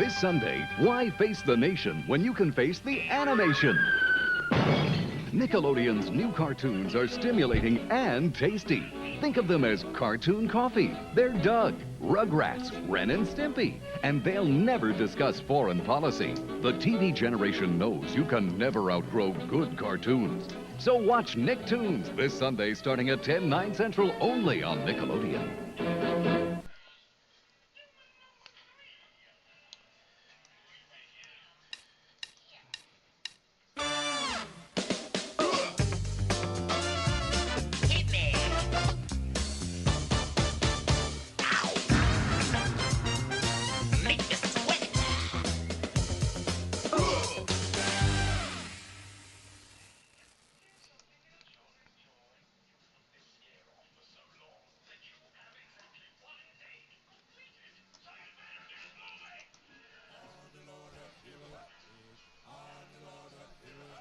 This Sunday, why face the nation when you can face the animation? Nickelodeon's new cartoons are stimulating and tasty. Think of them as cartoon coffee. They're Doug, Rugrats, Ren and Stimpy, and they'll never discuss foreign policy. The TV generation knows you can never outgrow good cartoons. So watch Nicktoons this Sunday starting at 10/9 Central only on Nickelodeon.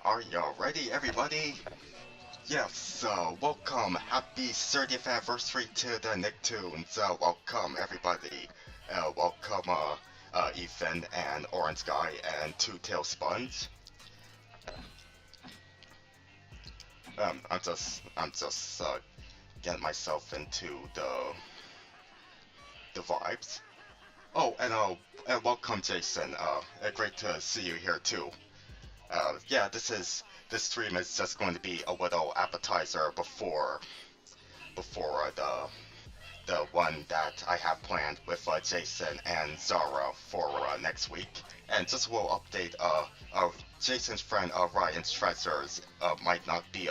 Are y'all ready, everybody? Yes, welcome. Happy 30th anniversary to the Nicktoons. Welcome, everybody. Welcome, Ethan and Orange Guy and Two-Tail Sponge. I'm just getting myself into the vibes. Oh, and welcome, Jason. Great to see you here too. Yeah, this stream is just going to be a little appetizer before the one that I have planned with Jason and Zara for next week. And just a little update, Jason's friend Ryan's Treasures might not be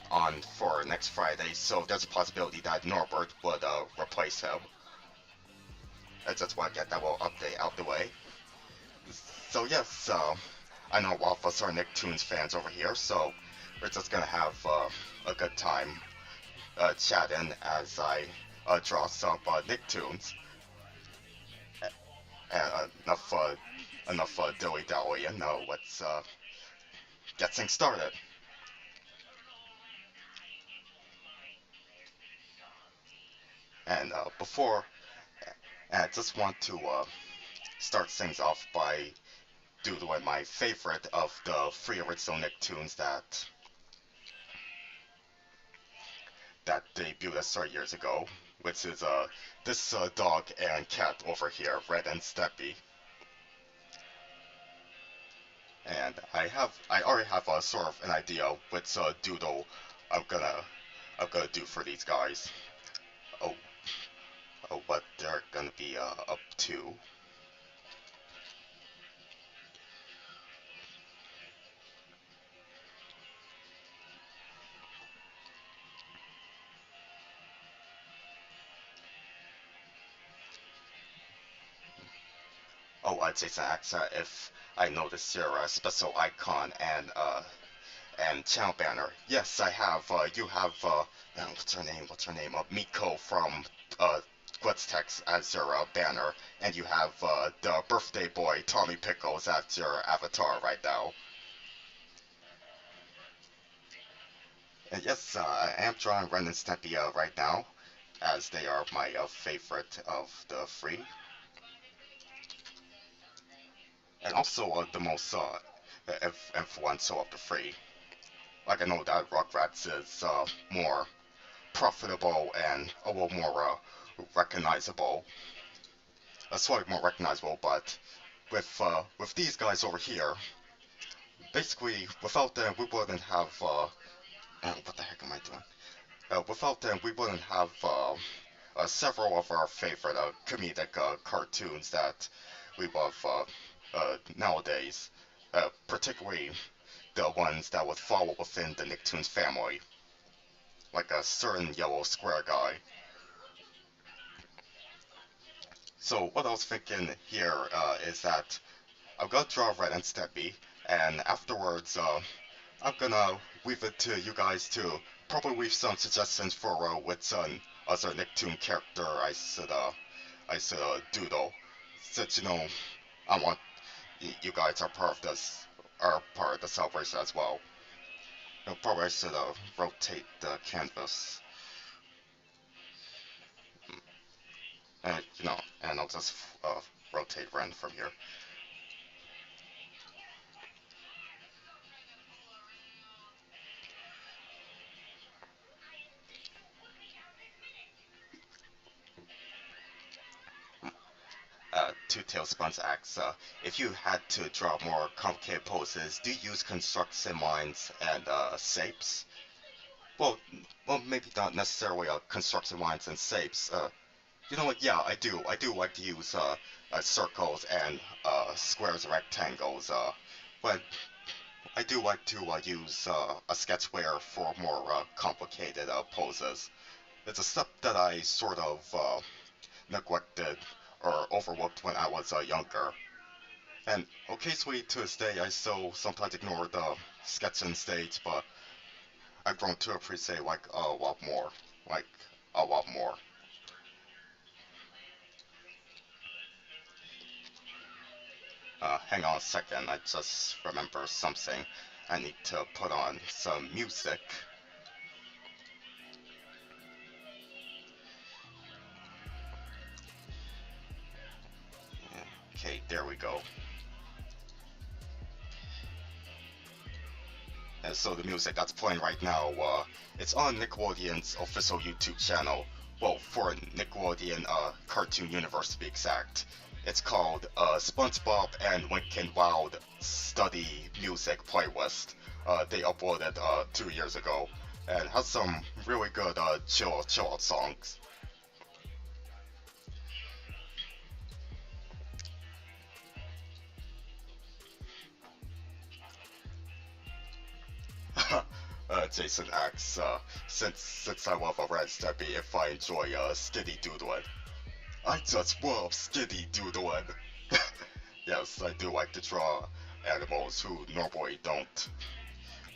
on for next Friday, so there's a possibility that Norbert would replace him. I just want to get that little update out the way. So yes, I know all of us are Nicktoons fans over here, so we're just gonna have a good time chatting as I draw some Nicktoons. And enough dilly-dally, and now let's get things started. And I just want to start things off by doodling my favorite of the 3 original Nicktoons that debuted 30 years ago, which is this dog and cat over here, Red and Steppy. And I already have a sort of an idea which doodle I'm gonna do for these guys. What they're gonna be up to. Jason asks if I noticed your special icon and channel banner. Yes, I have. You have. What's her name? Miko from Text as your banner, and you have the birthday boy Tommy Pickles as your avatar right now. And yes, I am drawing Ren and Stimpy right now, as they are my favorite of the 3. And also the most influential of the 3. Like I know that Rugrats is more profitable and a little more recognizable. Slightly more recognizable, but with these guys over here, basically without them we wouldn't have what the heck am I doing? Without them we wouldn't have several of our favorite comedic cartoons that we love nowadays, particularly the ones that would fall within the Nicktoons family, like a certain yellow square guy. So what I was thinking here is that I'm gonna draw Red and Steppy, and afterwards I'm gonna leave it to you guys to probably leave some suggestions for which other Nicktoon character I should doodle, since I want you guys are part of the celebration as well. Probably I should rotate the canvas. And, and I'll just rotate Ren from here. Two Tailspins asks, if you had to draw more complicated poses, do you use constructs in minds and shapes? Well, well, maybe not necessarily constructs in minds and shapes. You know what? Yeah, I do. I do like to use circles and squares and rectangles. But I do like to use a sketchware for more complicated poses. It's a step that I sort of neglected or overlooked when I was younger. And occasionally to this day, I still sometimes ignore the sketching stage, but I've grown to appreciate like a lot more. Like, a lot more. Hang on a second, I just remember something. I need to put on some music. Okay, there we go. And so the music that's playing right now, it's on Nickelodeon's official YouTube channel. Well, for Nickelodeon Cartoon Universe to be exact. It's called SpongeBob and Lincoln Wild Study Music Playlist. They uploaded 2 years ago and has some really good chill out songs. Jason asks, since I love a red steppy, if I enjoy skitty doodling. I just love skitty doodling. Yes, I do like to draw animals who normally don't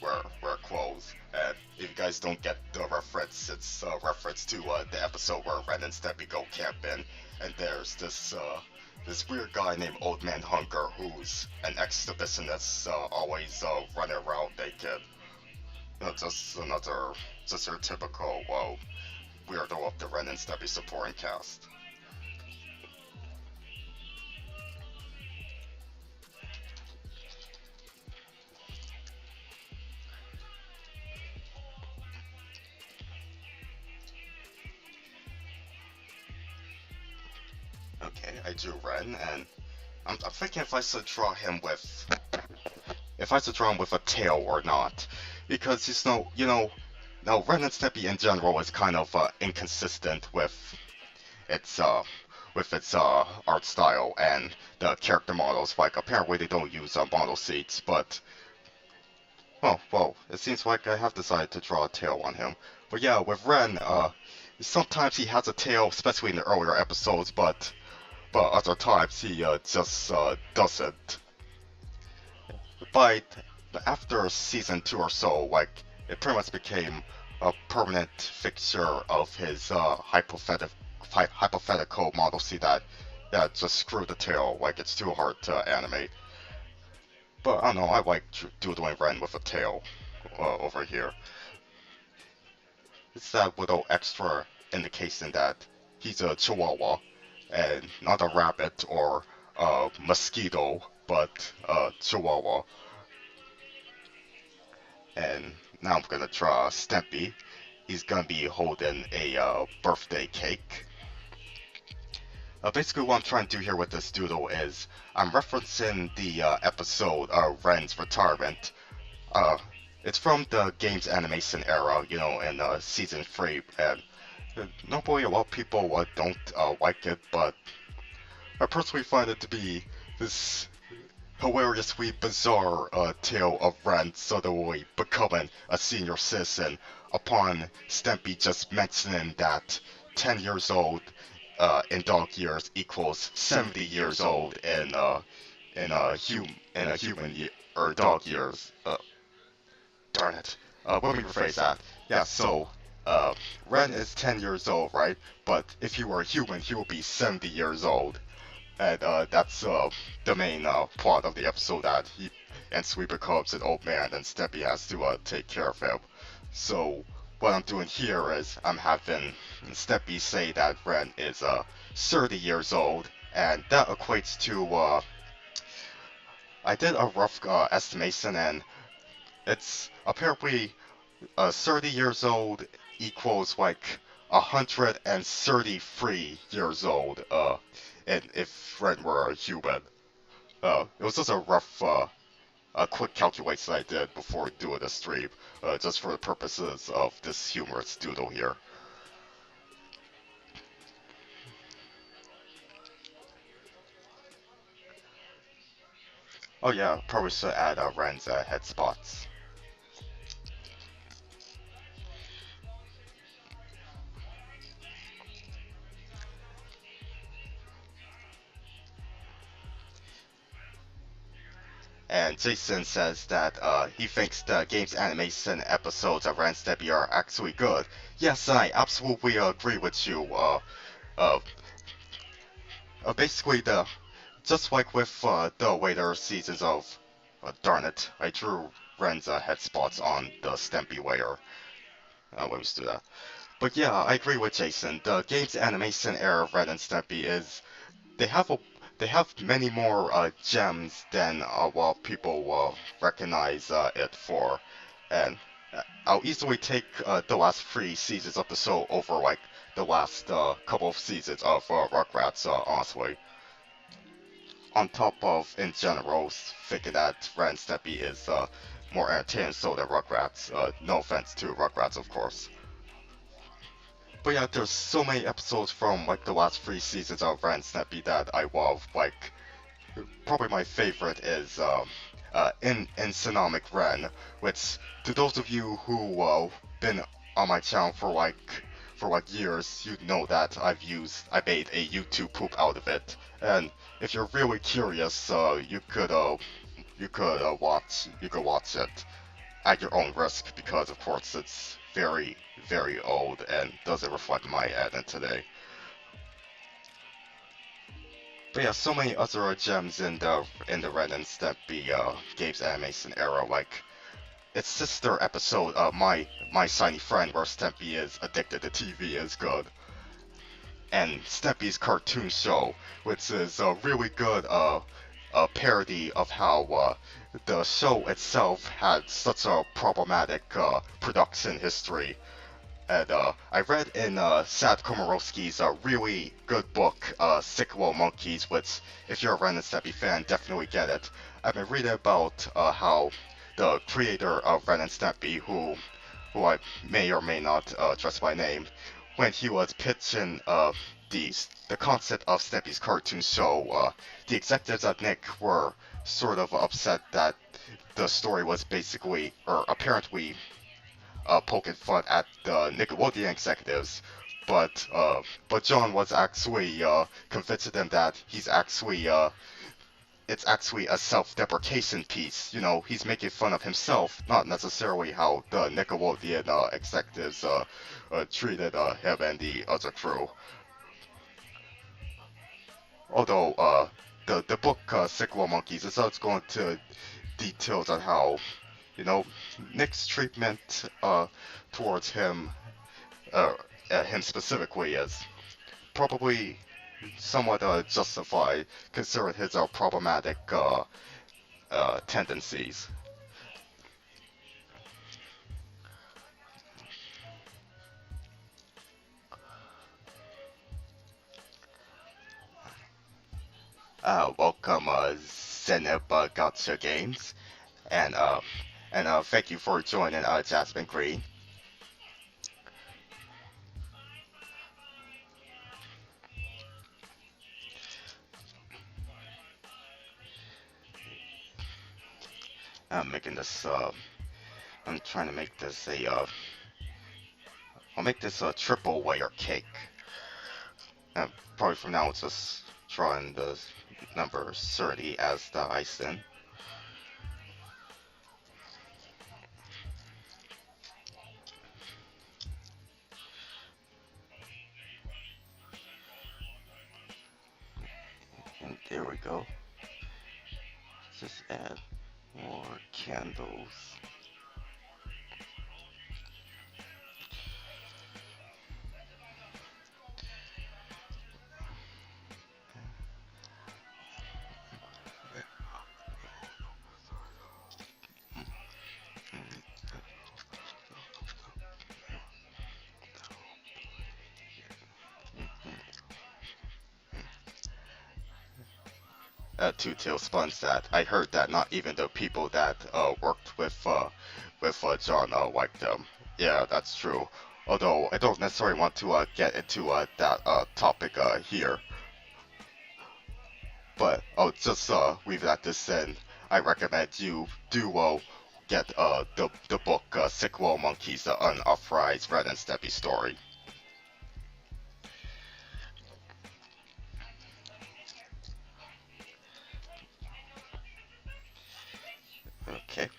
wear clothes. And if you guys don't get the reference, it's a reference to the episode where Ren and Steppy go camping, and there's this weird guy named Old Man Hunger who's an exhibitionist, always running around naked. Just your typical weirdo of the Ren and Steppy supporting cast. Okay, I drew Ren, and I'm thinking if I should draw him with a tail or not, because now Ren and Stimpy in general is kind of inconsistent its art style and the character models. Like apparently they don't use model seats, but well, it seems like I have decided to draw a tail on him. But yeah, with Ren, sometimes he has a tail, especially in the earlier episodes, but other times he just doesn't. But after season 2 or so, like it pretty much became a permanent fixture of his hypothetical model. See that just screw the tail, like it's too hard to animate. But I don't know, I like doodling Ren with a tail over here. It's that little extra indication that he's a chihuahua and not a rabbit or a mosquito, but a chihuahua. And now I'm gonna draw Stempy. He's gonna be holding a birthday cake. Basically what I'm trying to do here with this doodle is I'm referencing the episode Ren's Retirement. It's from the game's animation era, in season 3, and normally a lot of people don't like it, but I personally find it to be this hilariously bizarre tale of Ren suddenly becoming a senior citizen upon Stempy just mentioning that 10 years old in dog years equals 70 years old in a human year, or dog years. Darn it. Let me rephrase that. Yeah, so Ren is 10 years old, right? But if he were a human, he would be 70 years old. And that's the main plot of the episode, that he and Sweet becomes an old man and Steppy has to take care of him. So what I'm doing here is I'm having Steppy say that Ren is 30 years old, and that equates to I did a rough estimation, and it's apparently 30 years old equals like 133 years old, and if Ren were a human. It was just a rough, a quick calculation I did before doing the stream, just for the purposes of this humorous doodle here. Oh yeah, probably should add Ren's head spots. And Jason says that he thinks the game's animation episodes of Ren Steppy are actually good. Yes, I absolutely agree with you. Uh, Basically, just like with the later seasons of, darn it, I drew Ren's head spots on the Stempy layer. Let me do that. But yeah, I agree with Jason. The game's animation era of Ren and Stimpy is they have a they have many more gems than what people recognize it for, and I'll easily take the last three seasons of the show over like the last couple of seasons of Rugrats, honestly. On top of, in general, thinking that Ren and Stimpy is more entertaining so than Rugrats. No offense to Rugrats, of course. But yeah, there's so many episodes from like the last three seasons of Ren and Stimpy that I love. Like, probably my favorite is in Sonomic Ren, which to those of you who been on my channel for like years, you know that I made a YouTube poop out of it. And if you're really curious, you could watch it at your own risk because of course it's very, very old and doesn't reflect my edit today. But yeah, so many other gems in the Ren and Stimpy games animation era, like its sister episode, my shiny friend, where Stimpy is addicted to TV, is good, and Stimpy's cartoon show, which is a really good a parody of how the show itself had such a problematic production history. And I read in Sad Komorowski's really good book, Sickle Monkeys, which, if you're a Ren and Stimpy fan, definitely get it. I've been reading about how the creator of Ren and Stimpy, who I may or may not address by name, when he was pitching the concept of Stimpy's cartoon show, the executives at Nick were sort of upset that the story was basically, or apparently, poking fun at the Nickelodeon executives, but John was actually convincing them that it's actually a self-deprecation piece. You know, he's making fun of himself, not necessarily how the Nickelodeon executives treated him and the other crew. Although the book Sickle Monkeys is also going to details on how, you know, Nick's treatment towards uh, him specifically is probably somewhat justified considering his problematic tendencies. Welcome, Zenib Gotcha Games, and thank you for joining Jasmine Green. I'm making this. I'm trying to make this a. I'll make this a triple layer cake. Probably from now, it's just drawing the number 30 as the icing. And there we go. Just add more candles. Two Tailspins that I heard that not even the people that worked with John liked them. Yeah, that's true. Although I don't necessarily want to get into that topic here, but I'll just leave it at this and I recommend you do get the book Sick Wall Monkeys, the unauthorized Red and Steppy story. Okay.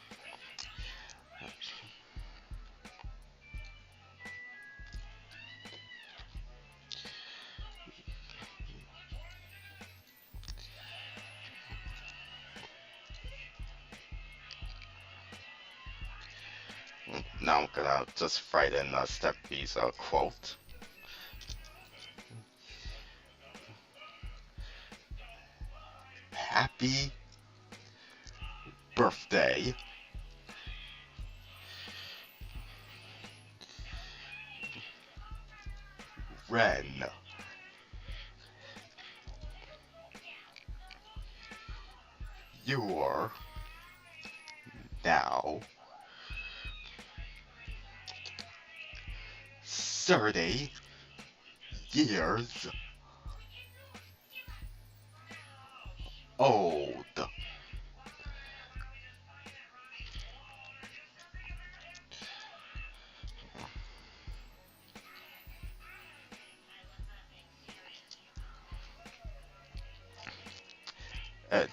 Now I'm gonna just write in Steppy's quote. Happy birthday, Ren. You're now 30 years old.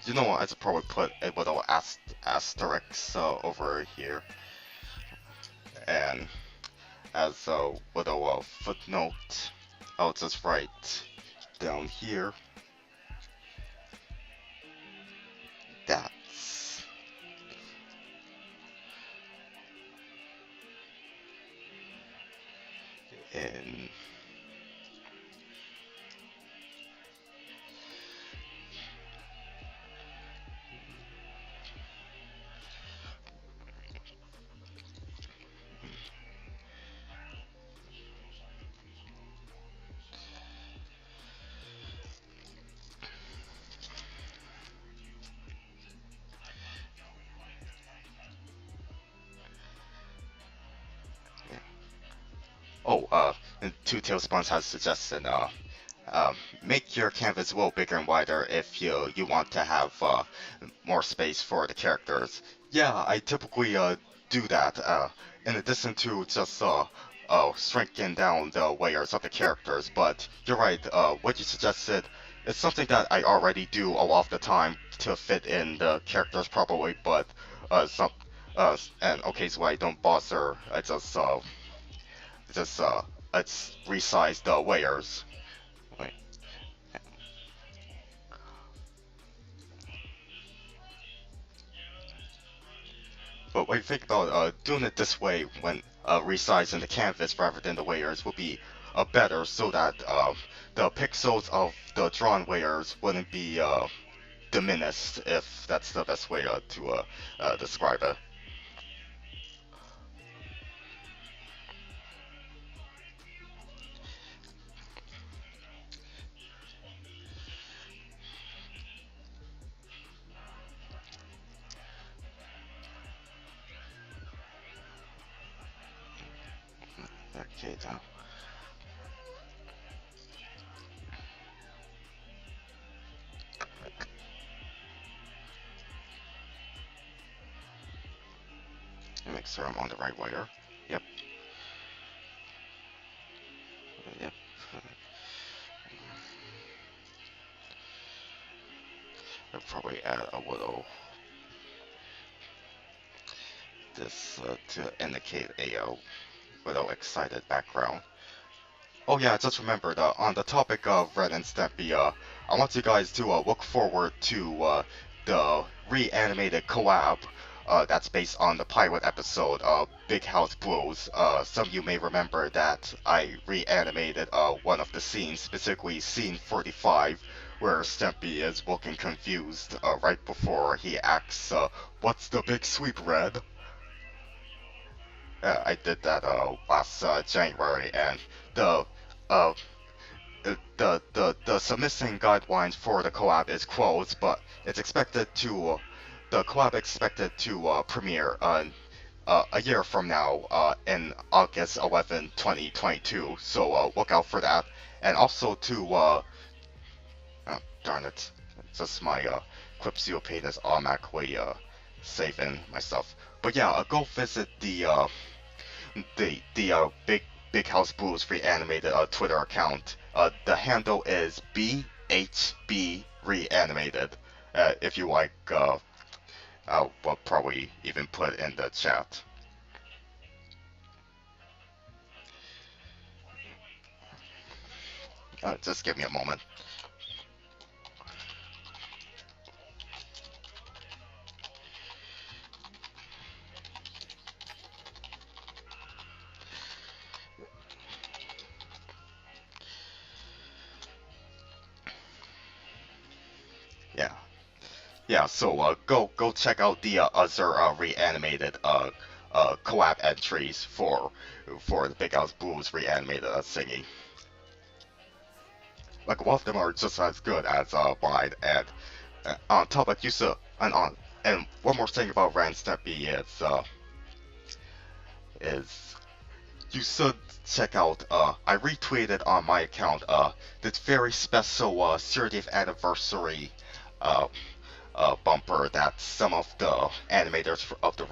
You know what? I should probably put a little asterisk over here, and as a little footnote, I'll just write down here. That's in oh, and Two Tailspins has suggested make your canvas a little bigger and wider if you want to have more space for the characters. Yeah, I typically do that. In addition to just shrinking down the layers of the characters. But you're right. What you suggested is something that I already do a lot of the time to fit in the characters properly. But some and occasionally I don't bother. I just let's resize the layers. Wait. But when you think about doing it this way, when resizing the canvas rather than the layers, would be better, so that the pixels of the drawn layers wouldn't be diminished, if that's the best way to describe it. Okay, now. Make sure I'm on the right layer. Yep. Yep. I'll probably add a little this to indicate a little excited background. Oh yeah, I just remembered, on the topic of Ren and Stimpy, I want you guys to look forward to the reanimated collab that's based on the pilot episode of Big House Blues. Some of you may remember that I reanimated one of the scenes, specifically scene 45, where Stimpy is looking confused right before he asks, "What's the big sweep, Red?" I did that last January, and the uh, the submitting guidelines for the collab is closed, but it's expected to the collab expected to premiere a year from now in August 11, 2022. So look out for that. And also to oh, darn it, it's just my Quipsio page is automatically saving myself. But yeah, go visit the Big House Blues reanimated Twitter account. The handle is BHB reanimated. If you like, I'll probably even put it in the chat. Just give me a moment. Yeah. Yeah, so go check out the other reanimated collab entries for the Big House Blues reanimated singing. Like one of them are just as good as mine, and on top of and one more thing about Ren Steppy is you should check out I retweeted on my account this very special 30th anniversary uh, bumper that some of the animators of the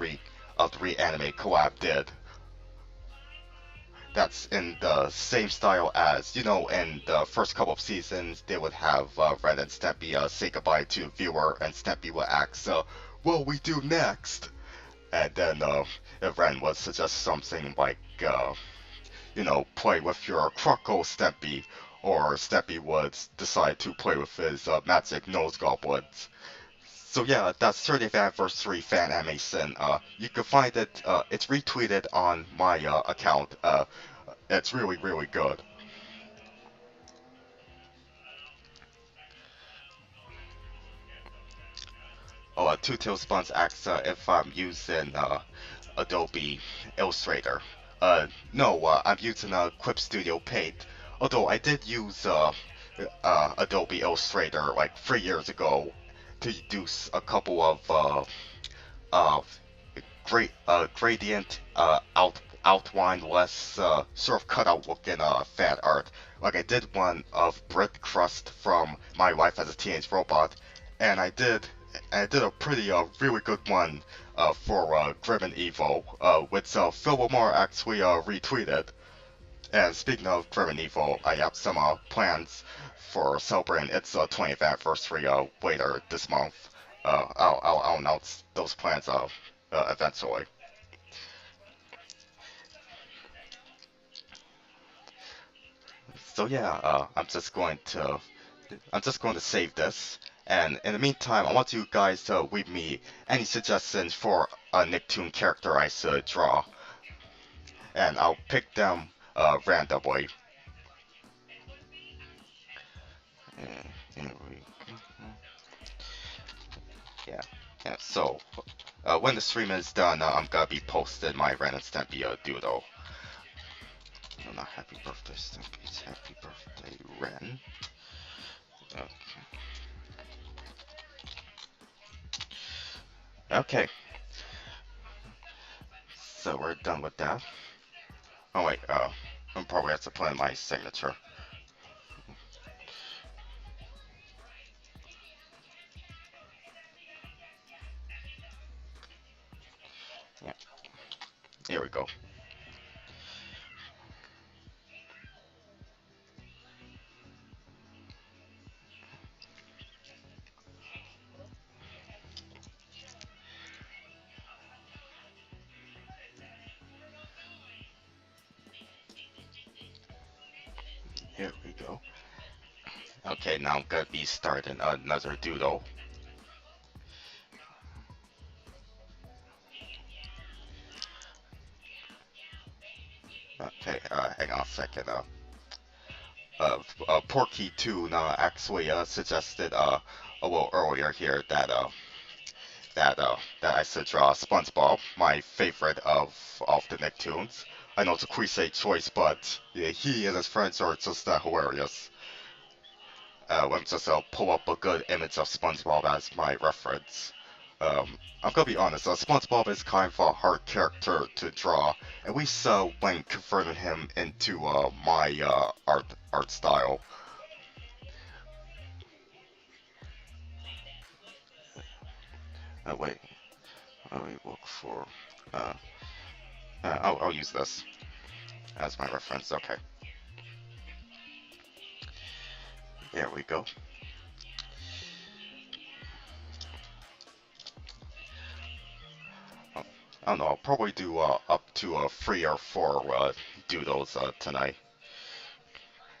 reanimate collab did. That's in the same style as, in the first couple of seasons, they would have Ren and Steppy say goodbye to the viewer, and Steppy would ask, what we do next? And then Ren would suggest something like, play with your Croco Steppy, or Steppy would decide to play with his magic nose goblins. So yeah, that's 30th anniversary fan animation. You can find it. It's retweeted on my account. It's really, really good. Oh, Two Tailspons asks if I'm using Adobe Illustrator. No, I'm using Quip Studio Paint. Although I did use Adobe Illustrator like 3 years ago to do a couple of uh, gradient outline less sort of cutout looking fan art. Like I did one of Brick Crust from My Life as a Teenage Robot, and I did a pretty really good one for Grim and Evil, which Phil Lamar actually retweeted. And speaking of Grim and Evil, I have some plans for celebrating its 20th anniversary later this month. I'll announce those plans eventually. So yeah, I'm just going to save this, and in the meantime, I want you guys to leave me any suggestions for a Nicktoon character I should draw, and I'll pick them randomly. Yeah, yeah. So when the stream is done, I'm gonna be posting my Ren and Stampy Doodle. No, not happy birthday, Stampy. It's happy birthday, Ren. Okay. Okay. So we're done with that. Oh wait, I'm probably have to put in my signature. Yeah, here we go. Here we go. Okay, now I'm gonna be starting another doodle. Okay, hang on a second. Porky Toon actually suggested a little earlier here that I should draw SpongeBob, my favorite of the Nicktoons. I know it's a cliche choice, but yeah, he and his friends are just hilarious. let me just pull up a good image of SpongeBob as my reference. I'm gonna be honest, SpongeBob is kind of a hard character to draw, at least when converting him into my art style. Wait, let me look for. Uh, I'll use this as my reference. Okay, there we go. Oh, I don't know. I'll probably do up to 3 or 4 doodles tonight,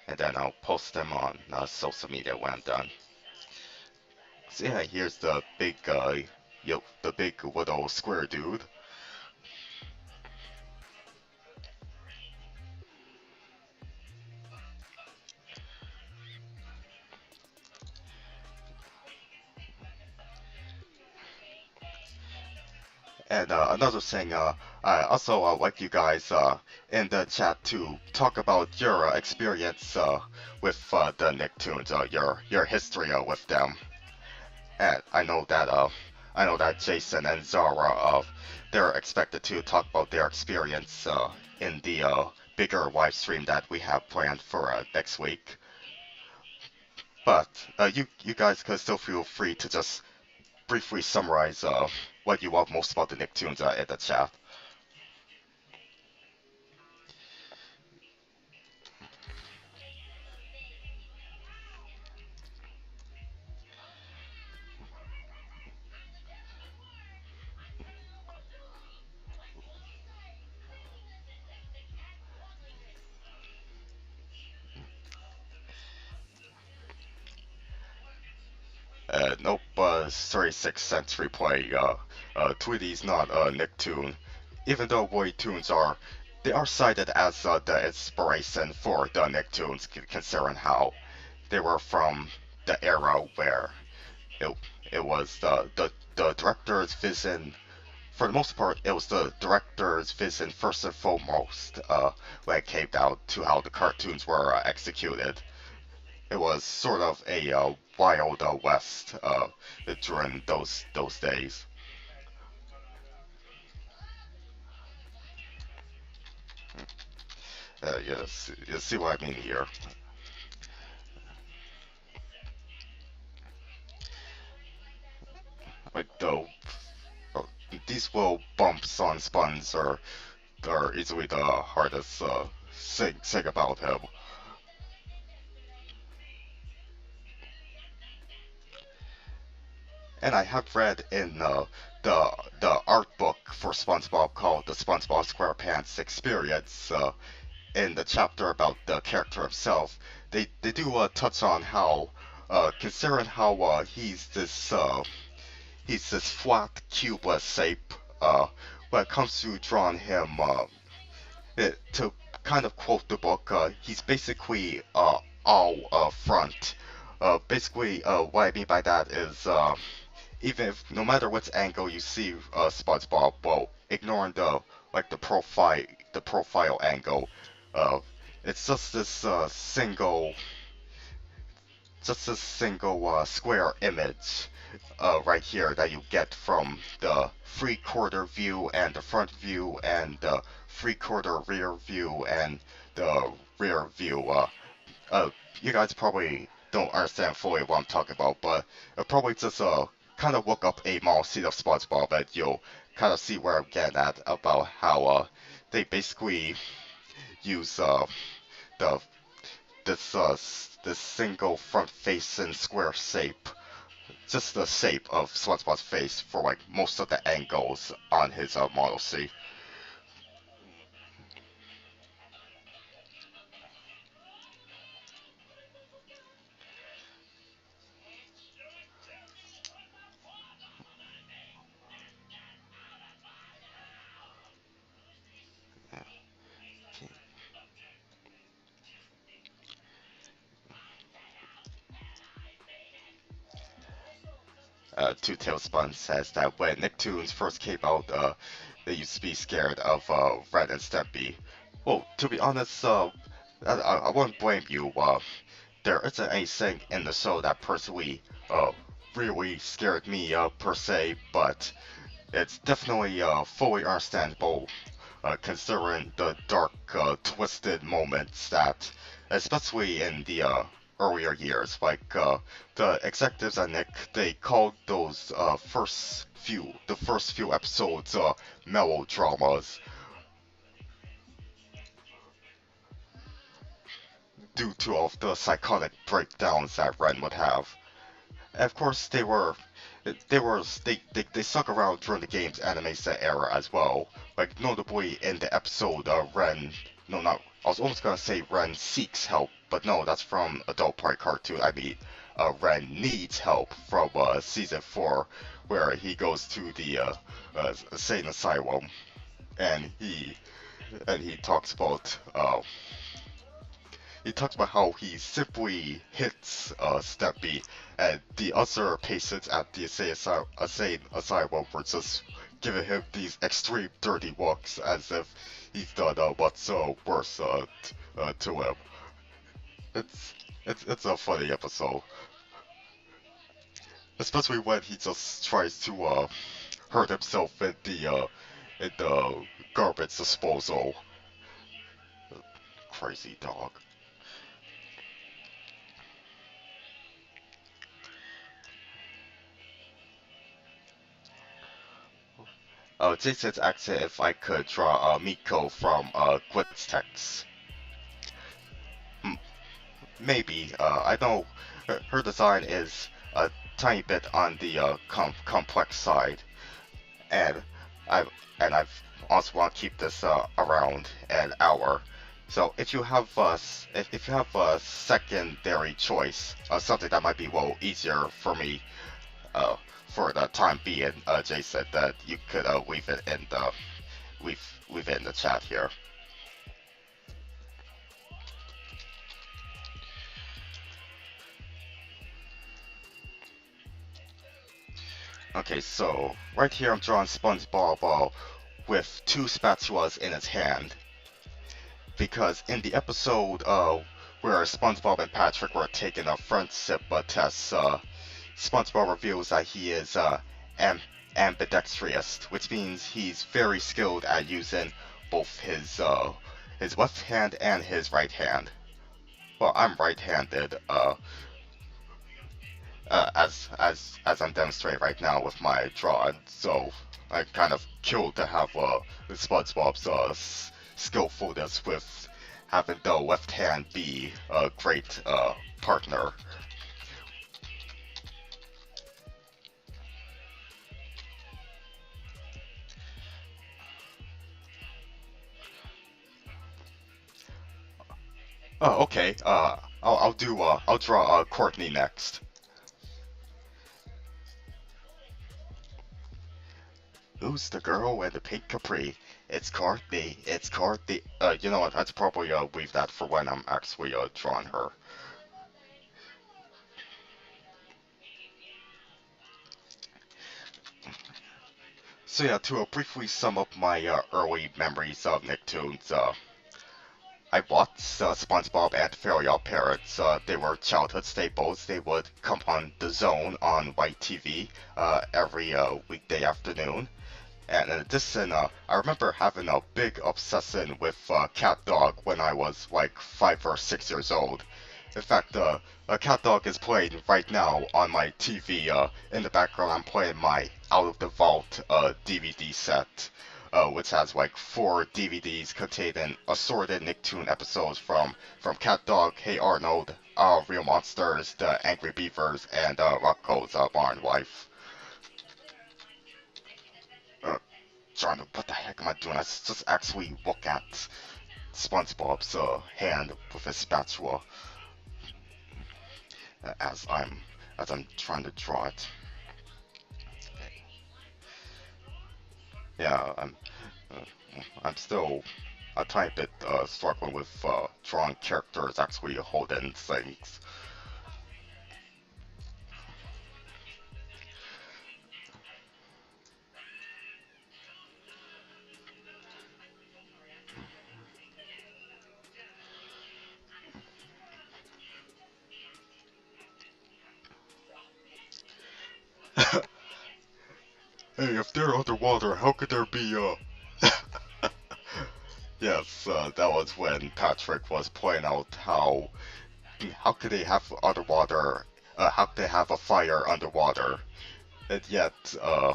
and then I'll post them on social media when I'm done. So yeah, here's the big the big little square dude. And another thing, I also like you guys in the chat to talk about your experience with the Nicktoons, your history with them. And I know that Jason and Zara they're expected to talk about their experience in the bigger live stream that we have planned for next week. But you guys can still feel free to just briefly summarize what you love most about the Nicktoons in the chat. Nope, 36th century play. Tweety's not a Nicktoon, even though Boy Tunes they are cited as the inspiration for the Nicktoons, considering how they were from the era where it, it was the director's vision. For the most part, it was the director's vision first and foremost when it came down to how the cartoons were executed. It was sort of a wild west during those days. Yes, you see what I mean here. Like uh, these little bumps on Sponge are easily the hardest thing about him. And I have read in the art book for SpongeBob called the SpongeBob SquarePants Experience. In the chapter about the character himself, they do touch on how, considering how he's this flat cubeless shape. When it comes to drawing him, to kind of quote the book, he's basically all front. Basically, what I mean by that is, even if no matter what angle you see SpongeBob, well, ignoring the profile angle, uh, it's just this single square image right here that you get from the 3/4 view and the front view and the 3/4 rear view and the rear view. Uh, you guys probably don't understand fully what I'm talking about, but probably just kind of look up a model seat of SpongeBob and you'll kind of see where I'm getting at about how they basically use the this single front-facing square shape, just the shape of SpongeBob's face for like most of the angles on his Model C. Two Tailspun says that when Nicktoons first came out, they used to be scared of Ren and Stimpy. Well, to be honest, I won't blame you. there isn't anything in the show that personally really scared me per se, but it's definitely fully understandable considering the dark, twisted moments that, especially in the earlier years, like the executives at Nick, they called those the first few episodes, melodramas due to all of the psychotic breakdowns that Ren would have. And of course, they stuck around during the game's animation era as well. Like notably in the episode Ren, no, not I was almost gonna say Ren seeks help, but no, that's from Adult Party Cartoon. I mean, Ren needs help from season 4, where he goes to the insane asylum, and he talks about how he simply hits Steppy, and the other patients at the insane asylum were just giving him these extreme dirty looks as if he's done what's worse to him. It's it's a funny episode, especially when he just tries to hurt himself in the garbage disposal. Crazy dog. Jason's asking if I could draw Miko from Glitz text. Hmm, maybe. I know her design is a tiny bit on the complex side, and I I've also want to keep this around an hour. So if you have a secondary choice, something that might be a little easier for me uh, for the time being, Jason, that you could leave it in the chat here. Okay, so right here I'm drawing SpongeBob with two spatulas in his hand, because in the episode where SpongeBob and Patrick were taking a friendship test, SpongeBob reveals that he is am- ambidextrous, which means he's very skilled at using both his left hand and his right hand. Well, I'm right-handed, as I'm demonstrating right now with my drawing, so I kind of killed to have SpongeBob's skillfulness with having the left hand be a great partner. Oh, okay. I'll draw Courtney next. Who's the girl with the pink capri? It's Courtney. It's Courtney. You know what? I'd probably leave that for when I'm actually drawing her. So yeah, to briefly sum up my early memories of Nicktoons, I watched SpongeBob and Fairly Odd Parents. They were childhood staples. They would come on the Zone on white TV every weekday afternoon. And in addition, I remember having a big obsession with Cat Dog when I was like 5 or 6 years old. In fact, a Cat Dog is playing right now on my TV. In the background, I'm playing my Out of the Vault DVD set, which has like 4 DVDs containing assorted Nicktoon episodes from Cat Dog, Hey Arnold, Real Monsters, The Angry Beavers, and Rocco's Barn Wife. Uh, John, what the heck am I doing? I just actually look at SpongeBob's hand with his spatula uh, as I'm as I'm trying to draw it. Yeah, uh, I'm still a tiny bit struggling with drawing characters actually holding things. Hey, if they're underwater, how could there be Yes, that was when Patrick was pointing out how could they have underwater, how could they have a fire underwater, and yet, uh,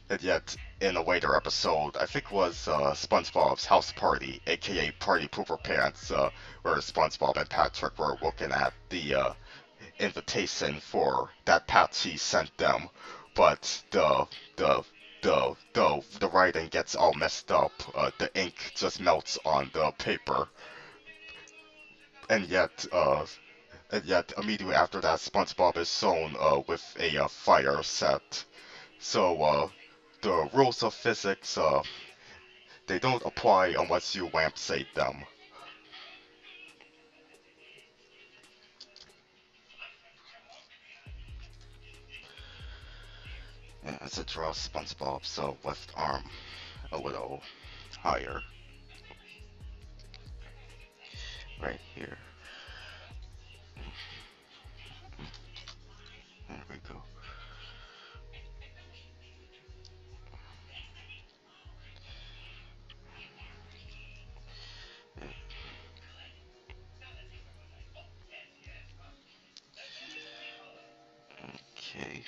and yet in a later episode, I think it was SpongeBob's house party, aka Party Pooper Pants, where SpongeBob and Patrick were looking at the invitation for that Patsy sent them, but the the writing gets all messed up. The ink just melts on the paper, and yet immediately after that, SpongeBob is shown with a fire set. So the rules of physics they don't apply unless you lampshade them. Yeah, it's a draw SpongeBob, so left arm a little higher, right here. There we go. Okay.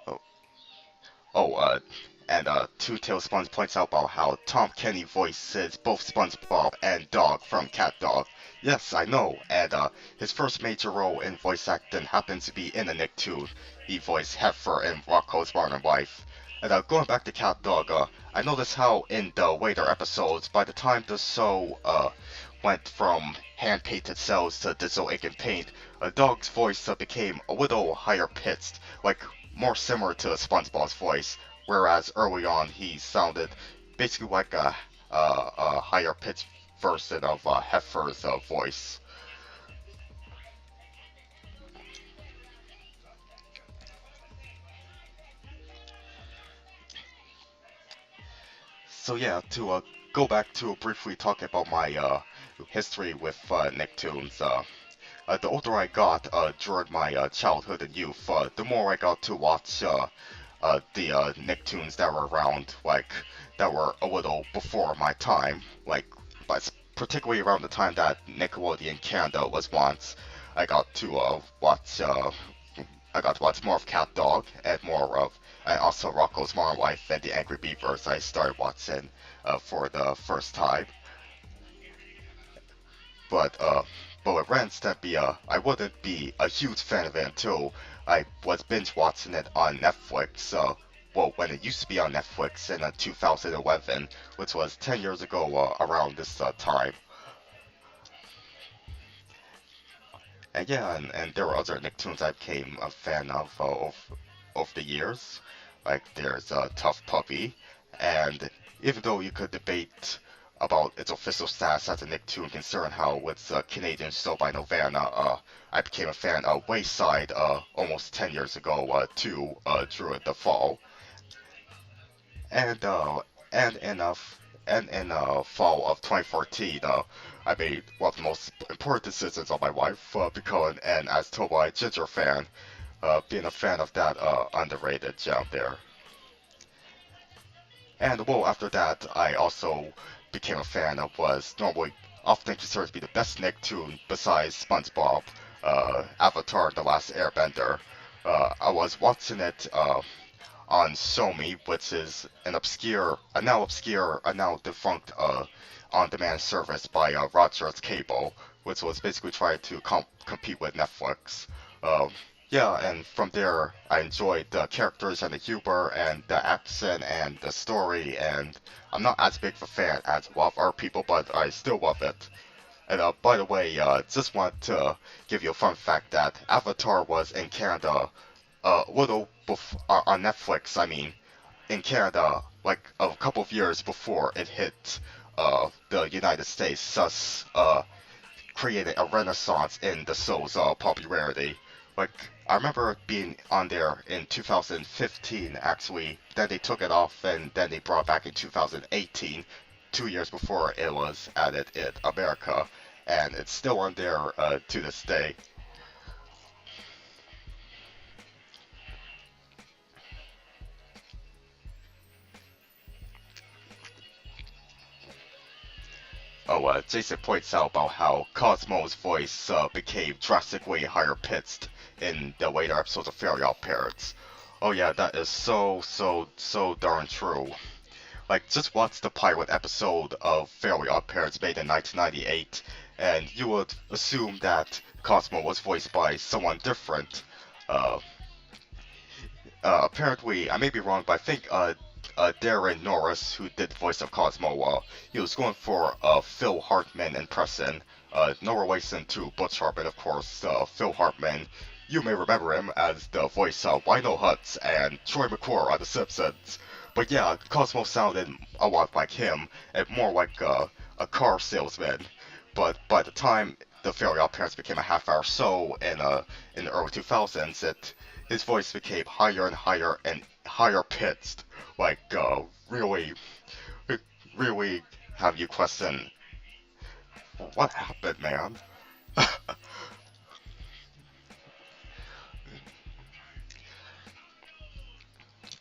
Oh, oh, and Two Tail Sponge points out about how Tom Kenny voices both SpongeBob and Dog from Cat Dog. Yes, I know, and his first major role in voice acting happens to be in a Nicktoon. He voiced Heifer in Rocco's Modern Life. And going back to Cat Dog, I noticed how in the later episodes, by the time the show went from hand-painted cells to digital ink and paint, Dog's voice became a little higher pitched, like more similar to SpongeBob's voice, whereas early on he sounded basically like a higher pitched version of Heifer's voice. So yeah, to go back to briefly talk about my history with Nicktoons, the older I got during my childhood and youth, the more I got to watch the Nicktoons that were around, like that were a little before my time, like but particularly around the time that Nickelodeon Canada was once. I got to watch. I got to watch more of Cat Dog and more of, and also Rocco's Modern Life and the Angry Beavers. I started watching for the first time, but with Ren Stimpy, I wouldn't be a huge fan of it until I was binge watching it on Netflix. Well, when it used to be on Netflix in 2011, which was 10 years ago around this time. And yeah, and there were other Nicktoons I became a fan of over the years. Like there's Tough Puppy, and even though you could debate about its official status as a Nicktoon, considering how it's a Canadian show by Novana, I became a fan of Wayside almost 10 years ago to Druid the Fall. And and in uh, and in fall of 2014, I made one of the most important decisions of my life, becoming an As Told by Ginger fan, being a fan of that underrated gem there. And well, after that, I also became a fan of was normally often considered to be the best Nicktoon besides SpongeBob, Avatar: The Last Airbender. I was watching it on Somi, which is a now defunct on-demand service by Rogers Cable, which was basically trying to compete with Netflix. Um, yeah, and from there, I enjoyed the characters and the humor and the action and the story, and I'm not as big of a fan as a lot of other people, but I still love it. And by the way, just want to give you a fun fact that Avatar was in Canada on Netflix. I mean, in Canada, like a couple of years before it hit the United States, thus created a renaissance in the show's popularity. Like I remember it being on there in 2015, actually. Then they took it off, and then they brought it back in 2018, 2 years before it was added in America, and it's still on there to this day. Oh, Jason points out about how Cosmo's voice became drastically higher pitched in the later episodes of Fairly Odd Parents. Oh yeah, that is so darn true. Like, just watch the pilot episode of Fairly Odd Parents made in 1998, and you would assume that Cosmo was voiced by someone different. Uh, Apparently, I may be wrong, but I think Darren Norris, who did the voice of Cosmo, he was going for a Phil Hartman impression. No relation to Butch Hartman, of course. Phil Hartman, you may remember him as the voice of Wino Hutz and Troy McClure on The Simpsons. But yeah, Cosmo sounded a lot like him, and more like a car salesman. But by the time the Fairly Odd Parents became a half-hour show in the early 2000s, his voice became higher and higher and higher pitched, like really, really have you question what happened, man.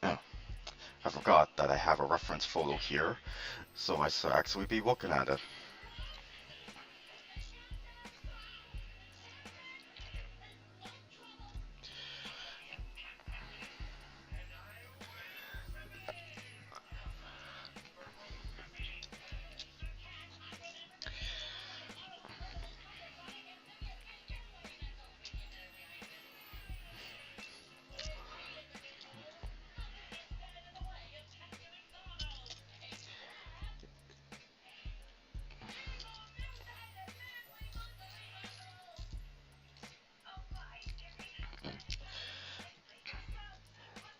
Oh, I forgot that I have a reference photo here, so I should actually be looking at it.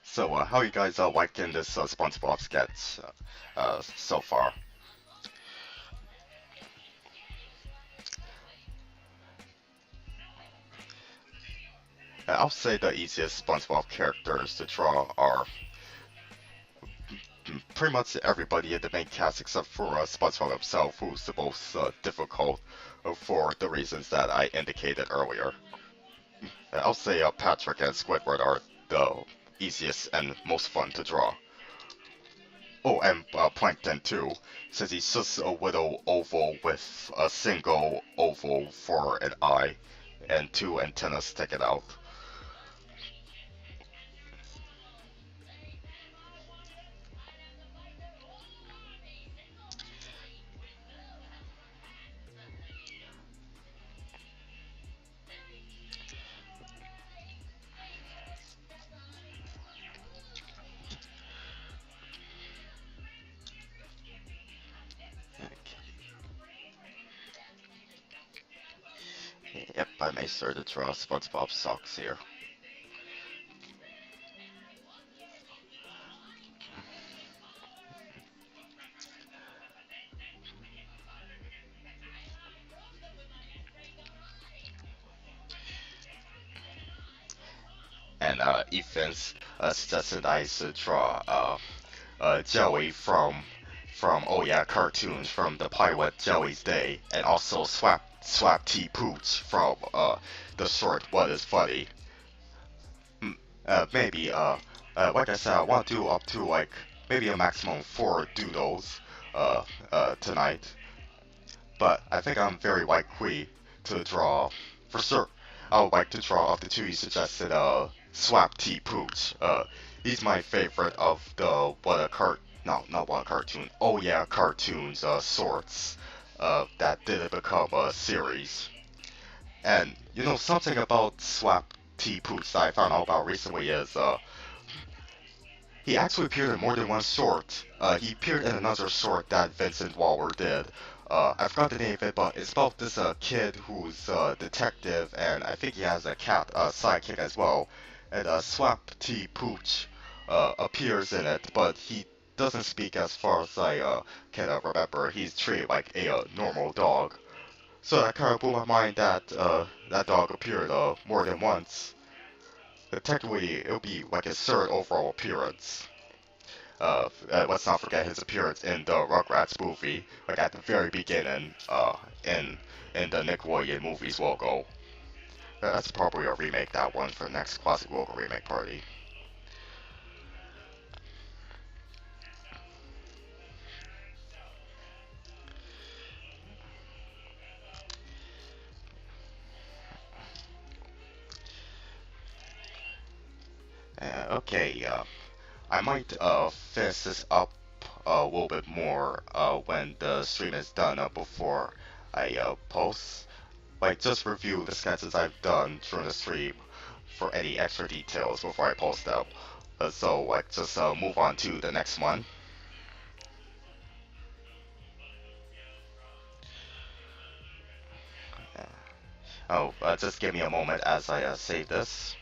So, how you guys liking this SpongeBob sketch so far? I'll say the easiest SpongeBob characters to draw are pretty much everybody in the main cast except for SpongeBob himself, who's the most difficult for the reasons that I indicated earlier. I'll say Patrick and Squidward are the easiest and most fun to draw. Oh, and Plankton too, since he's just a little oval with a single oval for an eye and two antennas sticking out. Yep, I may start to draw SpongeBob socks here. And Ethan's suggested I should draw Joey from oh yeah cartoons from the pilot Joey's Day, and also Swap T Pooch from the short What Is Funny. Maybe like I said, I want to do up to like maybe a maximum 4 doodles tonight, but I think I'm very likely to draw for sure. I would like to draw up the two you suggested, Swap T Pooch. He's my favorite of the not what a cartoon. Oh yeah, cartoons sorts that didn't become a series. And you know something about Swap T Pooch that I found out about recently is he actually appeared in more than one short. He appeared in another short that Vincent Waller did. I forgot the name of it, but it's about this kid who's a detective, and I think he has a cat sidekick as well. And Swap T Pooch appears in it, but he doesn't speak as far as I can remember. He's treated like a normal dog. So that kind of blew my mind that that dog appeared more than once. technically it'll be like his third overall appearance. Let's not forget his appearance in the Rugrats movie, like at the very beginning, in the Nickelodeon movies logo. That's probably a remake, that one, for the next classic logo remake party. Okay, I might finish this up a little bit more when the stream is done before I post. Like, just review the sketches I've done during the stream for any extra details before I post them. So, like, just move on to the next one. Oh, just give me a moment as I save this.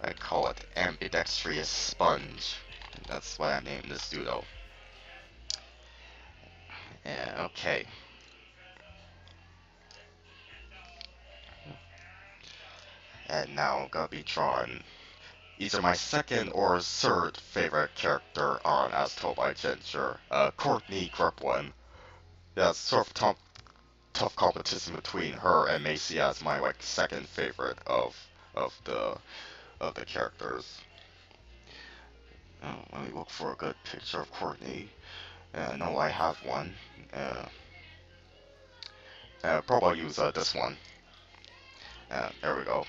I call it ambidextrous sponge. That's why I named this doodle. Yeah, okay. And now I'm gonna be drawing either my second or third favorite character on As Told by Ginger, Courtney Griplin. Yeah, it's sort of tough competition between her and Macy as my like second favorite of the characters. Oh, let me look for a good picture of Courtney. I know I have one. Probably use this one. There we go.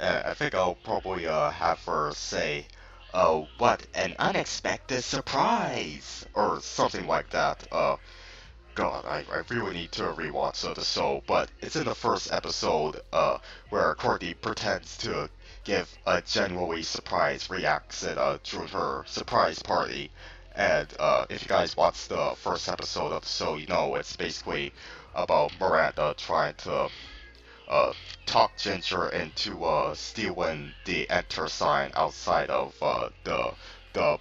I think I'll probably have her say, "Oh, what an unexpected surprise!" or something like that. God, I really need to rewatch the show, but it's in the first episode where Courtney pretends to give a genuinely surprised reaction during her surprise party. And if you guys watch the first episode of the show, you know it's basically about Miranda trying to talk Ginger into stealing the enter sign outside of the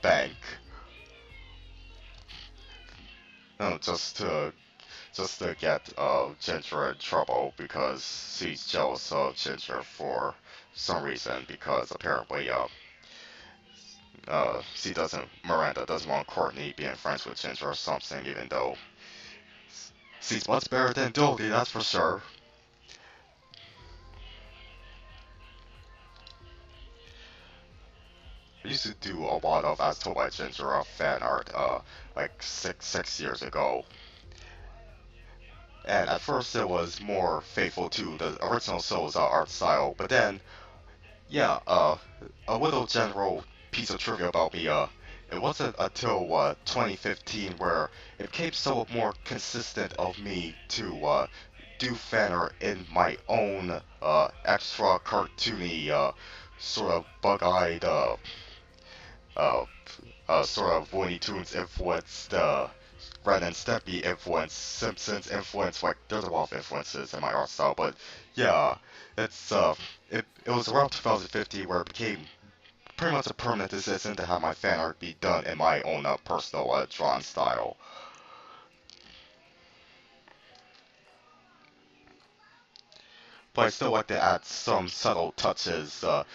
bank. Just to get Ginger in trouble because she's jealous of Ginger for some reason, because apparently Miranda doesn't want Courtney being friends with Ginger or something, even though she's much better than Dodie, that's for sure. I used to do a lot of As Told by Ginger fan art like six years ago. And at first it was more faithful to the original Souls art style, but then, yeah, a little general piece of trivia about me, it wasn't until 2015 where it became somewhat more consistent of me to do fan art in my own extra cartoony, sort of bug-eyed, uh, sort of Looney Tunes influenced, Ren and Stimpy influence, Simpsons influence, like there's a lot of influences in my art style, but yeah, it was around 2015 where it became pretty much a permanent decision to have my fan art be done in my own personal drawn style. But I still like to add some subtle touches to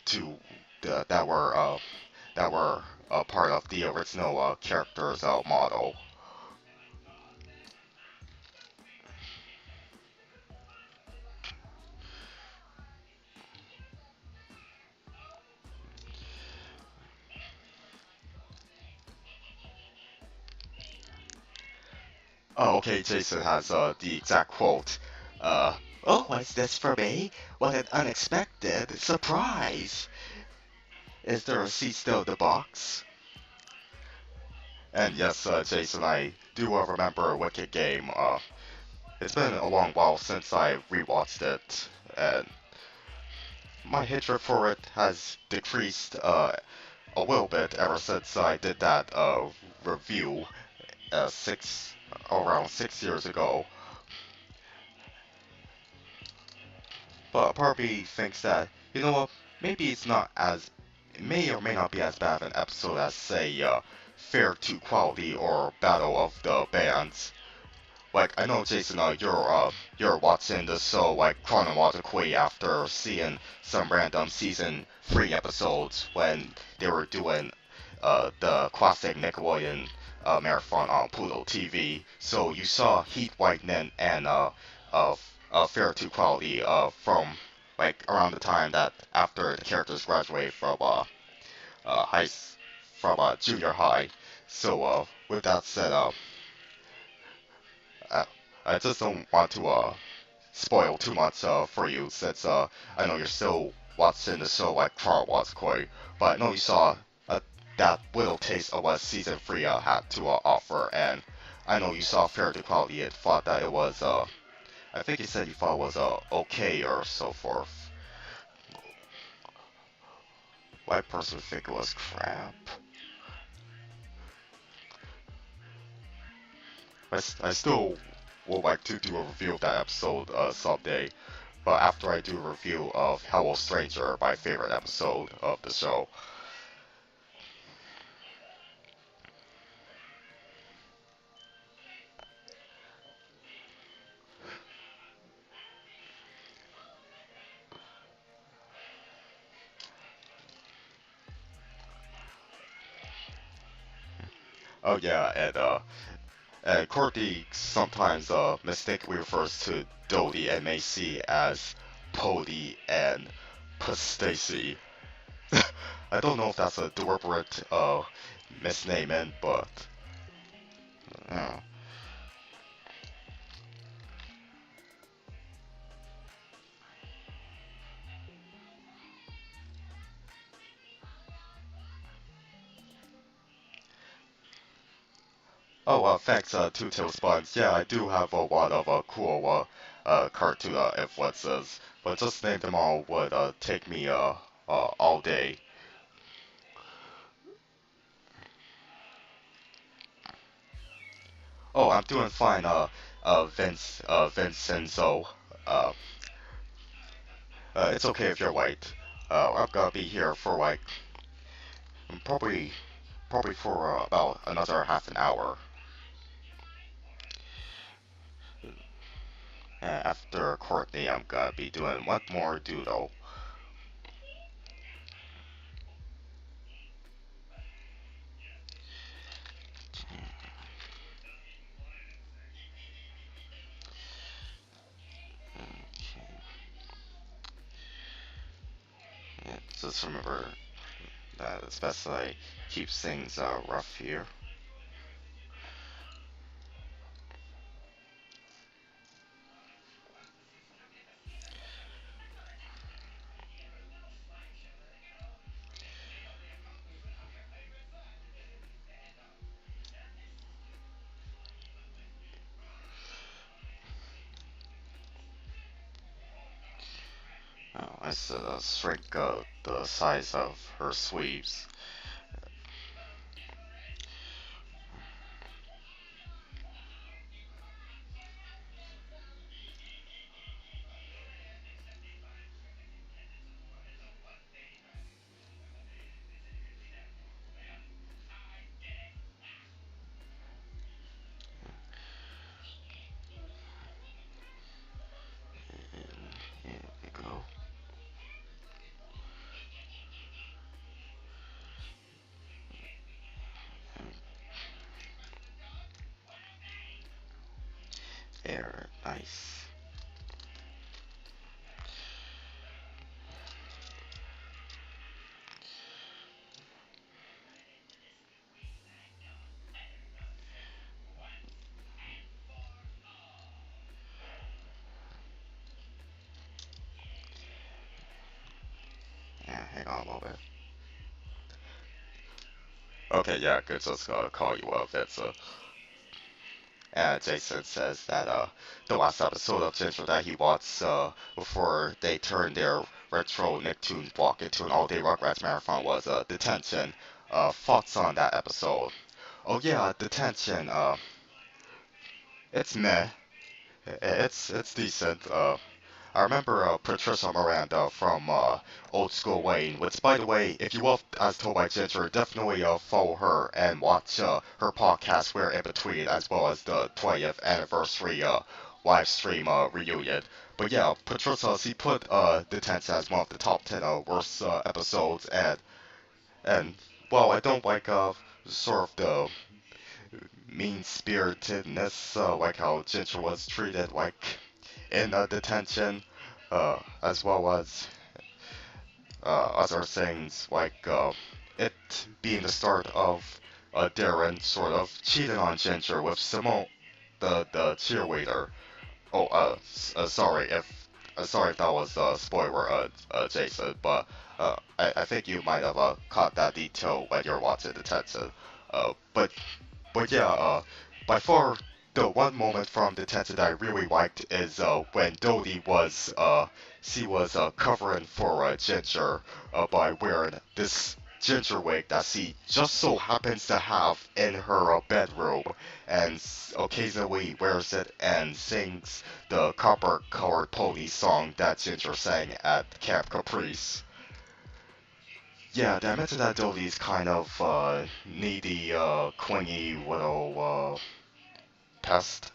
to that were part of the original character's model. Oh, okay, Jason has the exact quote. Oh, what's this for me? What an unexpected surprise! Is there a seat still in the box? And yes, Jason, I do remember Wicked Game. It's been a long while since I rewatched it, and my hatred for it has decreased a little bit ever since I did that review around 6 years ago. But part of me thinks that You know what? Maybe it's not as, it may or may not be as bad of an episode as, say, Fair to Quality or Battle of the Bands. Like, I know, Jason, you're watching the show, like, chronologically after seeing some random season 3 episodes when they were doing, the classic Nickelodeon, marathon on Pluto TV. So you saw Heat Whitening and, uh, Fair to Quality, from, like, around the time that after the characters graduate from, uh, high, from, junior high. So, with that said, I, I just don't want to spoil too much for you since I know you're still watching the show like Carl was Koi, but I know you saw that little taste of what season 3 had to offer, and I know you saw Fair to Quality and thought that it was I think you said you thought it was okay or so forth. I personally think it was crap. I still would like to do a review of that episode someday. But after I do a review of Hello Stranger, my favorite episode of the show. Oh yeah, and Courtney sometimes mistakenly refers to Dodie and Macy as Pody and Pustacy. I don't know if that's a deliberate misnaming, but uh, oh, thanks, Two Tail Sponge. Yeah, I do have a lot of cool cartoon influences, but just name them all would take me all day. Oh, I'm doing fine, Vincenzo. Uh, it's okay if you're late. I'm gonna be here for like probably probably for about another half an hour. After Courtney, I'm gonna be doing one more doodle. Yeah, just remember that it's best I keep things rough here. I said shrink the size of her sleeves. Here we go. There, nice. Yeah, hang on a little bit. Okay, yeah, good. So it's gonna call you up. That's Jason says that the last episode of Ginger that he watched before they turned their retro Nicktoons block into an all-day Rugrats marathon was Detention. Thoughts on that episode? Oh yeah, Detention. It's meh. It's decent. I remember Patricia Miranda from Old School Wayne, which, by the way, if you love As Told by Ginger, definitely follow her and watch her podcast We're In Between, as well as the 20th anniversary live stream reunion. But yeah, Patricia, she put Detention as one of the top 10 worst episodes, and well, I don't like sort of the mean-spiritedness, like how Ginger was treated, like in detention, as well as other things like it being the start of Darren sort of cheating on Ginger with Simone, the cheerleader. Oh, sorry if that was a spoiler, Jason, but I think you might have caught that detail when you're watching Detention. But yeah, by far the one moment from Detention that I really liked is when Dodie was she was covering for Ginger by wearing this ginger wig that she just so happens to have in her bedroom, and occasionally wears it and sings the copper colored pony song that Ginger sang at Camp Caprice. Yeah, did I mention that Dodie's kind of needy, clingy little pest?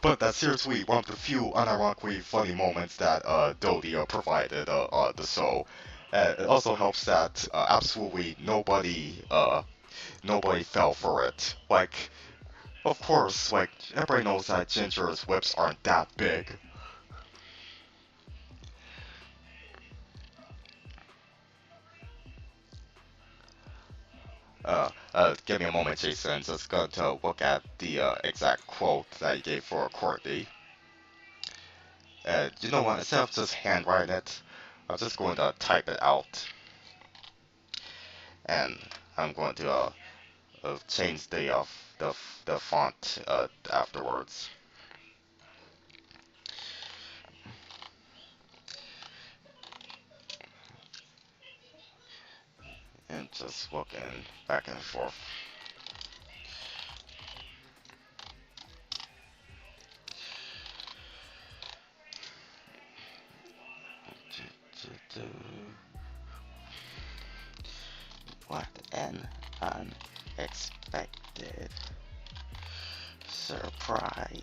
But that's seriously one of the few unironically funny moments that Dodie provided on the show. It also helps that absolutely nobody fell for it. Like, of course, like everybody knows that Ginger's lips aren't that big. Give me a moment, Jason. Just going to look at the exact quote that he gave for Courtney. You know what? Instead of just handwriting it, I'm just going to type it out, and I'm going to change the font afterwards. And just looking back and forth. What an unexpected surprise.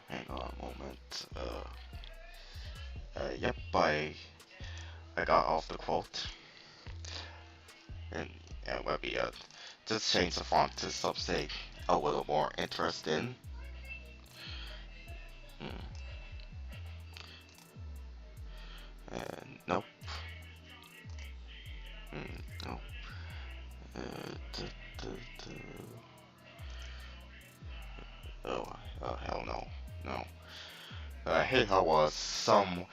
Hang on a moment. Yep, I got off the quote, and maybe just change the font to something a little more interesting. Mm. Nope. Nope. Uh, oh, hell no, no. I hate how some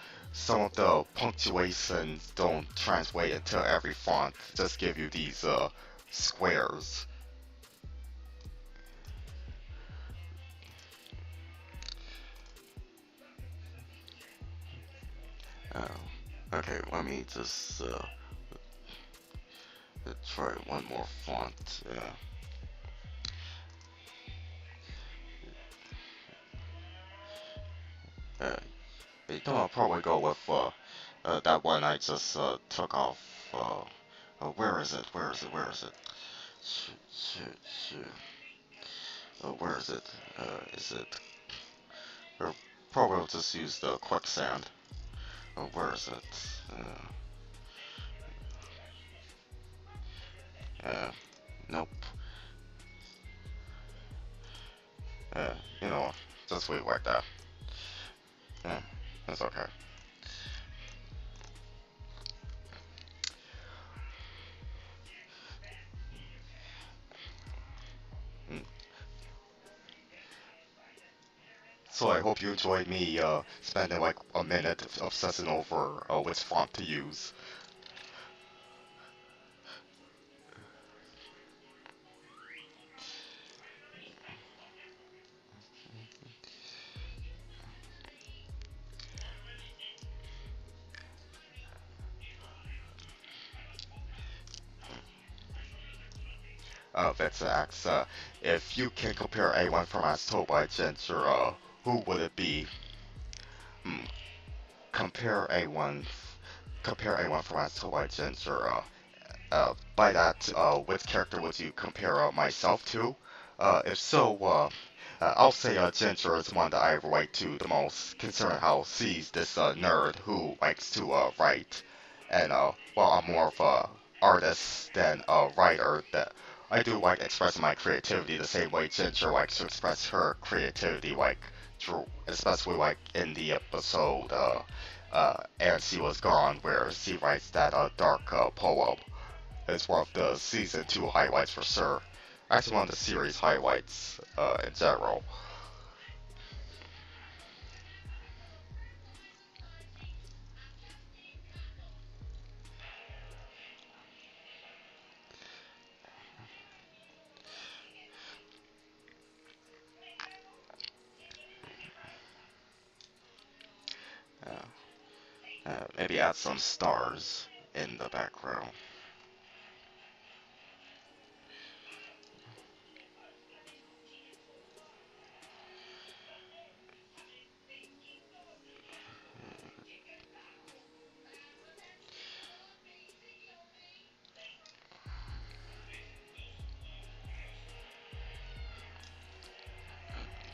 of the punctuations don't translate into every font. Just give you these squares. Okay, let me just try one more font. You know, I'll probably go with that one I just took off. Where is it? Where is it? Where is it? Where is it? Is it? Or probably I'll just use the quicksand. Where is it? Nope. You know, just leave it like that. Yeah, that's okay. So I hope you enjoyed me spending like a minute obsessing over which font to use. Vex asks, if you can compare A1 formats told by Ginger, who would it be? Hmm. Compare A1, compare A1 formats told by Ginger. By that, which character would you compare myself to? If so, I'll say Ginger is one that I relate to the most, considering how she's this nerd who likes to write. And while I'm more of a artist than a writer, that I do like expressing my creativity the same way Ginger likes to express her creativity, like especially like in the episode "And She Was Gone," where she writes that dark poem. It's one of the season 2 highlights for sure. Actually, one of the series highlights in general. Maybe add some stars in the background.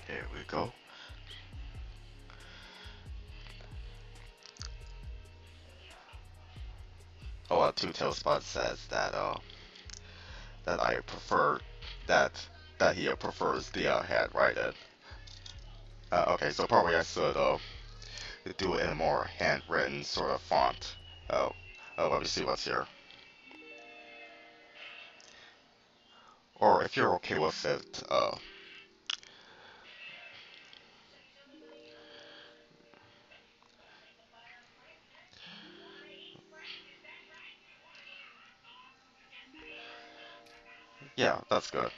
There we go. Oh, Two Tailspot says that I prefer that he prefers the handwritten. Okay, so probably I should do it in a more handwritten sort of font. Let me see what's here. Or if you're okay with it, yeah, that's good.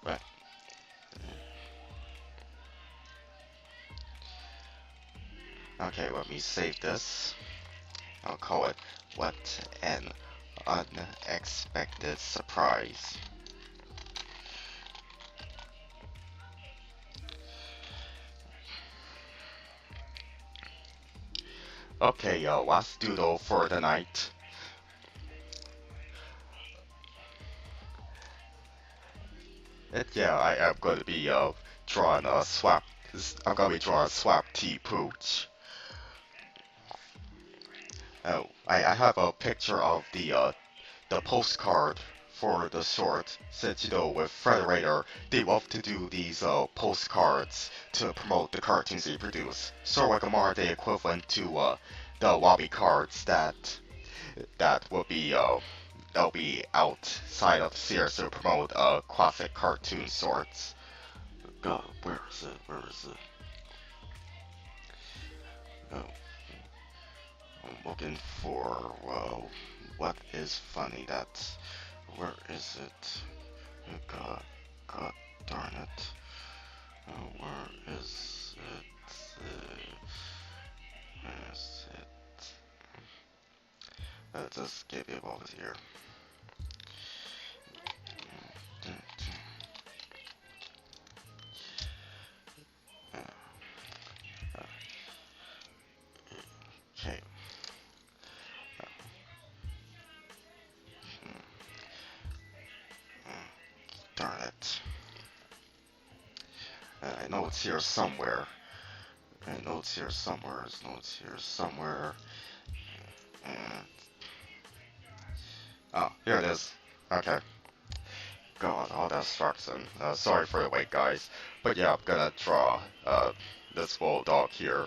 Right. Okay, let me save this. I'll call it What an Unexpected Surprise. Okay, last doodle for the night. Yeah, I am going to be drawing a swap. I'm going to be drawing a swap T pooch. Oh, I have a picture of the postcard for the short, since with Frederator, they love to do these postcards to promote the cartoons they produce. Sort of like a modern day equivalent to the lobby cards that will be they'll be outside of Sears to promote classic cartoon sorts. God, where is it? Where is it? Oh, I'm looking for what is funny. Where is it? God, God darn it. Where is it? Where is it? Just give it over here. Okay. Darn it. I know it's here somewhere. I know it's here somewhere. I know it's here somewhere. And... oh, here it is. Okay. God, all that instruction. Sorry for the wait, guys. But yeah, I'm gonna draw this little dog here.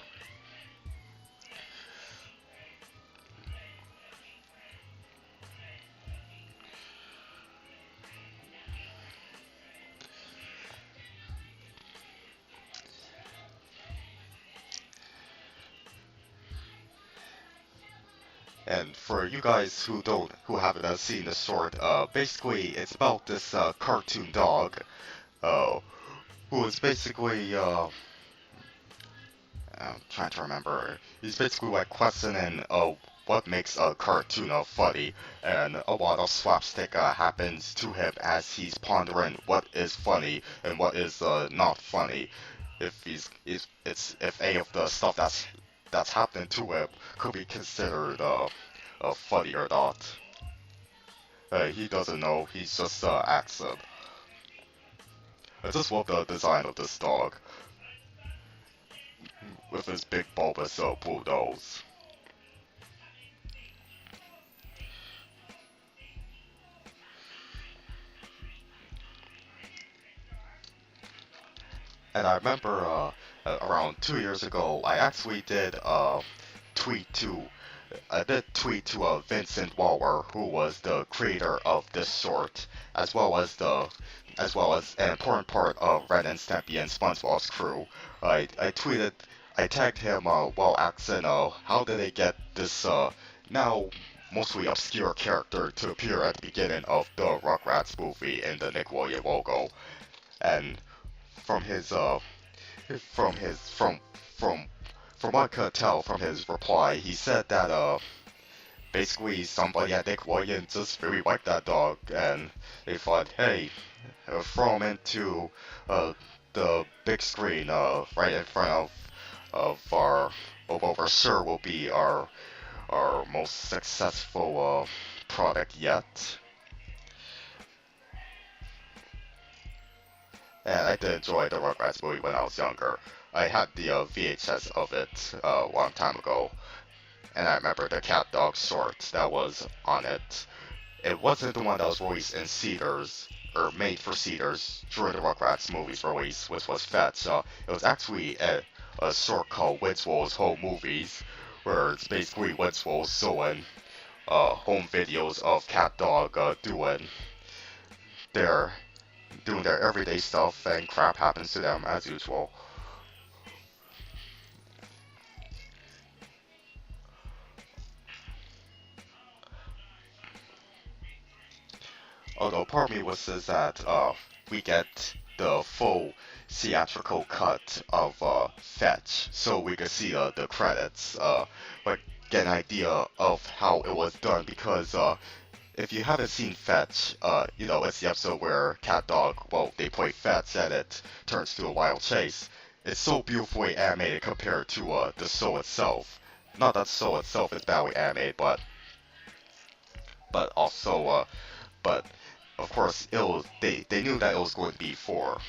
And for you guys who haven't seen the short, basically it's about this cartoon dog, uh, who is basically I'm trying to remember. He's basically like questioning what makes a cartoon funny, and a lot of slapstick happens to him as he's pondering what is funny and what is not funny. If any of the stuff that's happening to him could be considered funny or not. He doesn't know. He's just acts it. I just love the design of this dog with his big bulbous blue nose. And I remember around 2 years ago, I actually did tweet to I did tweet to Vincent Waller, who was the creator of this short, as well as an important part of Ren and Stimpy and SpongeBob's crew. I tweeted, I tagged him while asking, how did they get this now mostly obscure character to appear at the beginning of the Rugrats movie in the Nickelodeon logo, and from his from his from what I could tell from his reply, he said that basically somebody at Nickelodeon just really liked that dog, and they thought, hey, throw him into the big screen right in front of what we're sure will be our most successful product yet. And I did enjoy the Rugrats movie when I was younger. I had the VHS of it a long time ago, and I remember the cat dog short that was on it. It wasn't the one that was released in theaters, or made for theaters, during the Rugrats movie's release, which was Fetch. It was actually a short called Winslow's Home Movies, where it's basically Winslow showing home videos of cat dog their doing their everyday stuff, and crap happens to them as usual. Although part of me wishes that we get the full theatrical cut of Fetch, so we could see the credits, but get an idea of how it was done, because if you haven't seen Fetch, it's the episode where Cat Dog, well, they play Fetch and it turns to a wild chase. It's so beautifully animated compared to the show itself. Not that the show itself is badly animated, but also, but of course, they knew that it was going to be for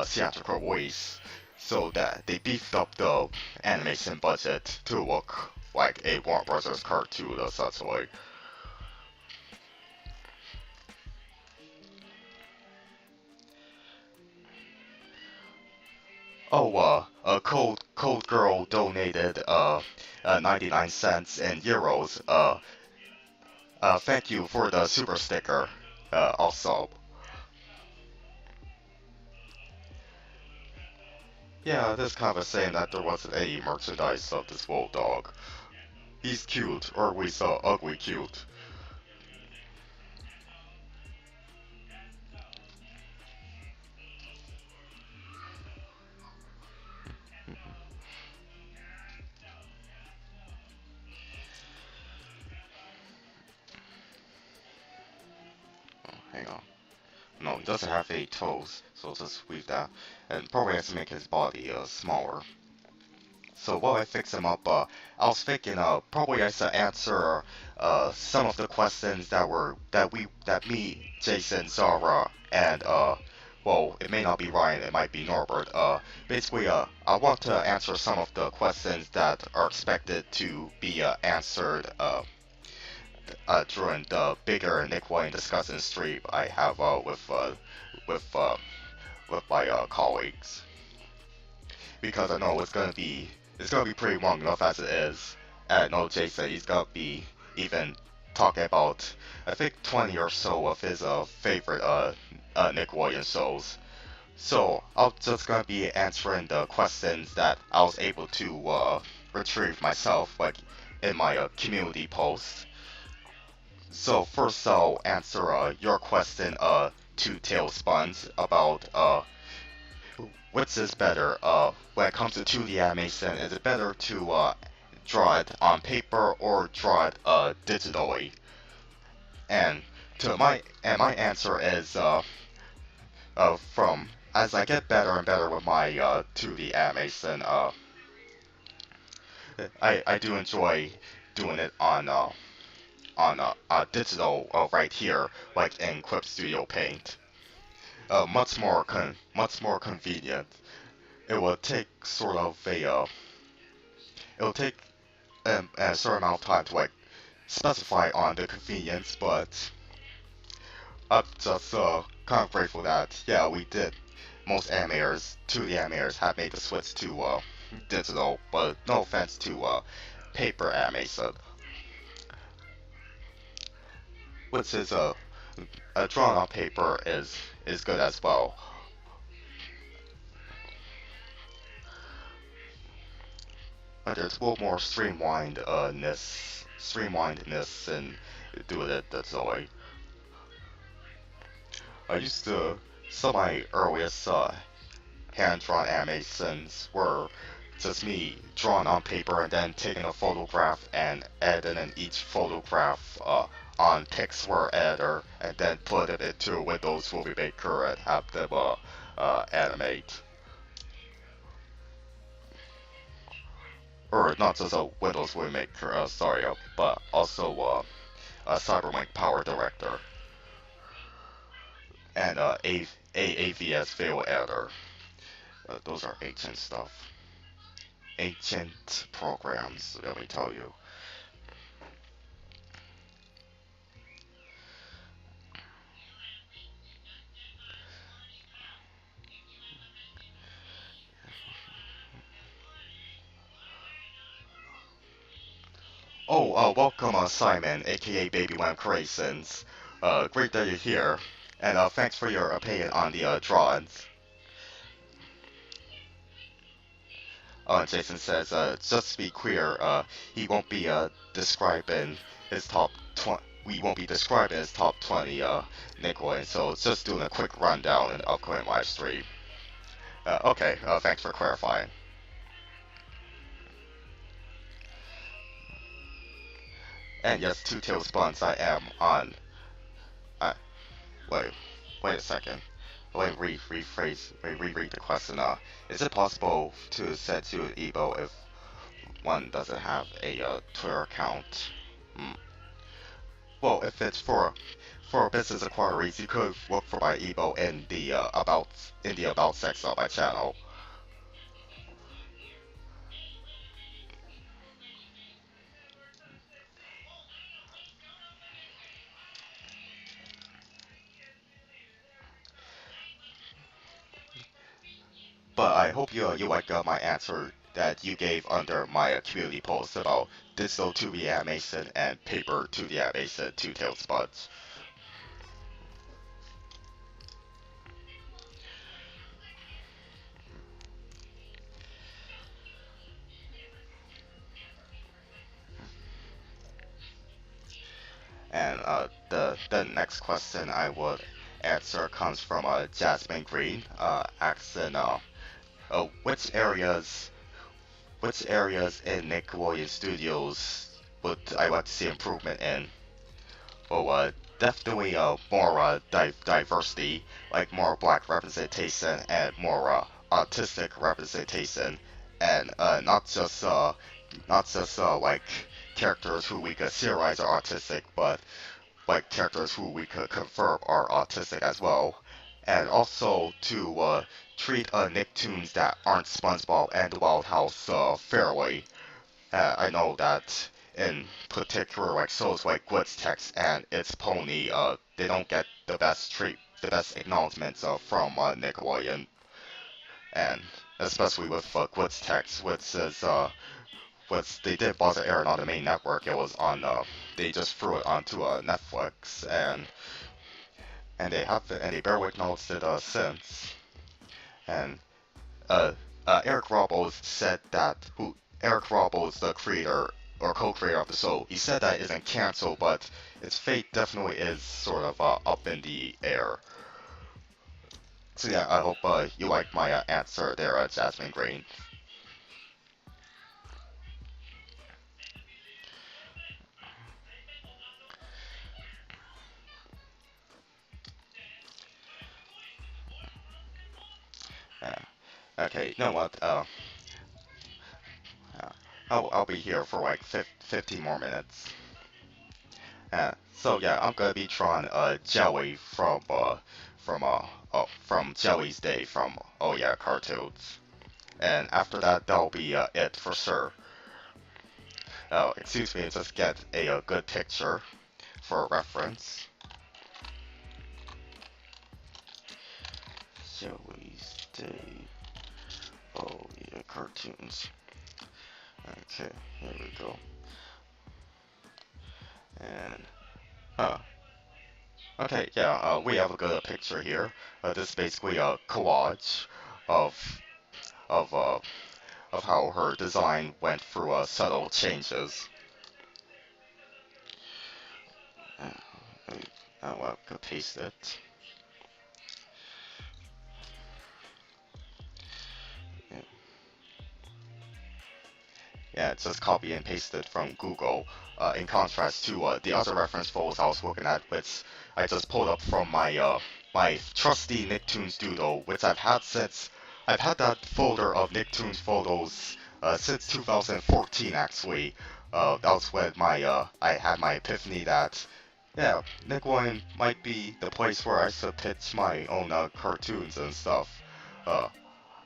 theatrical release, so that they beefed up the animation budget to look like a Warner Brothers cartoon, essentially. Oh, a cold girl donated 99 cents in euros. Thank you for the super sticker. Also, yeah, this kind of a shame that there wasn't any merchandise of this wolf dog. He's cute, or we saw ugly cute. Oh, hang on. No, he doesn't have any toes, so let's just leave that. And probably has to make his body smaller. So while I fix him up, I was thinking probably I should answer some of the questions that me, Jason, Zara, and well, it may not be Ryan, it might be Norbert. Basically, I want to answer some of the questions that are expected to be answered during the bigger Nickelodeon discussion stream I have with with my colleagues, because I know it's gonna be pretty long enough as it is. And I know Jason, he's gonna be even talking about, I think, 20 or so of his favorite Nickelodeon shows. So I'm just gonna be answering the questions that I was able to retrieve myself. Like, in my community post. So first I'll answer your question to Tailspuns about which is better when it comes to 2D animation. Is it better to draw it on paper or draw it digitally? And my answer is from as I get better and better with my 2D animation, I do enjoy doing it on digital right here, like in Quip Studio Paint. Much more convenient. It will take sort of it will take a certain amount of time to like specify on the convenience, but I'm just kind of grateful that yeah we did. Most animators, 2D animators, have made the switch to digital, but no offense to paper animation, which is drawn on paper is good as well. But there's a little more streamlinedness in doing it digitally. I used to some of my earliest hand-drawn animations were just me drawing on paper and then taking a photograph and editing in each photograph on Pixar editor and then put it into Windows Movie Maker and have them animate. Or not just a Windows Movie Maker, sorry, but also a Cyberlink Power Director and AVS Video Editor. Those are ancient stuff. Ancient programs, let me tell you. Oh, welcome, Simon, aka Baby Lamb Creations. Great that you're here, and thanks for your opinion on the drawings. Jason says, just to be clear, he won't be describing his top 20. We won't be describing his top 20 Nickelodeon, so just doing a quick rundown in the upcoming live stream. Okay, thanks for clarifying. And yes, Two Tails Buns, I am on. Wait, wait a second. Let me reread the question. Is it possible to send you an email if one doesn't have a Twitter account? Hmm. Well, if it's for business inquiries, you could look for my email in the about section of my channel. But I hope you like my answer that you gave under my community post about digital 2D animation and paper 2D animation, Two Tails Buds. And the next question I would answer comes from Jasmine Green, asking which areas in Nickelodeon Studios would I like to see improvement in? Well, definitely more diversity, like more black representation and more artistic representation, and not just like characters who we could serialize are autistic, but like characters who we could confirm are autistic as well, and also to treat Nicktoons that aren't SpongeBob and the Wild House fairly. I know that in particular, like shows like Glitz Text and It's Pony, they don't get the best acknowledgments from Nickelodeon, and especially with Glitz Text, which they did buzz air on the main network. It was on they just threw it onto Netflix, and they barely acknowledged it since. And Eric Robles said that Eric Robles, the creator or co-creator of the show, he said that it isn't canceled, but its fate definitely is sort of up in the air. So yeah, I hope you like my answer there, Jasmine Green. Uh, okay, you know what? Uh, I'll be here for like 15 more minutes. So yeah, I'm gonna be trying Jelly from Jelly's Day from Oh Yeah Cartoons, and after that that'll be it for sure. Oh, excuse me, just get a good picture for reference. Jelly's Day. Oh yeah, cartoons. Okay, here we go. And okay, yeah, we have a good picture here. This is basically a collage of of uh of how her design went through subtle changes. Uh, I'll paste it. Yeah. Yeah, it's just copy and pasted from Google. In contrast to the other reference photos I was looking at, which I just pulled up from my trusty Nicktoons Doodle, which I've had that folder of Nicktoons photos since 2014 actually. That was when I had my epiphany that yeah, Nickelodeon might be the place where I should pitch my own cartoons and stuff. Uh,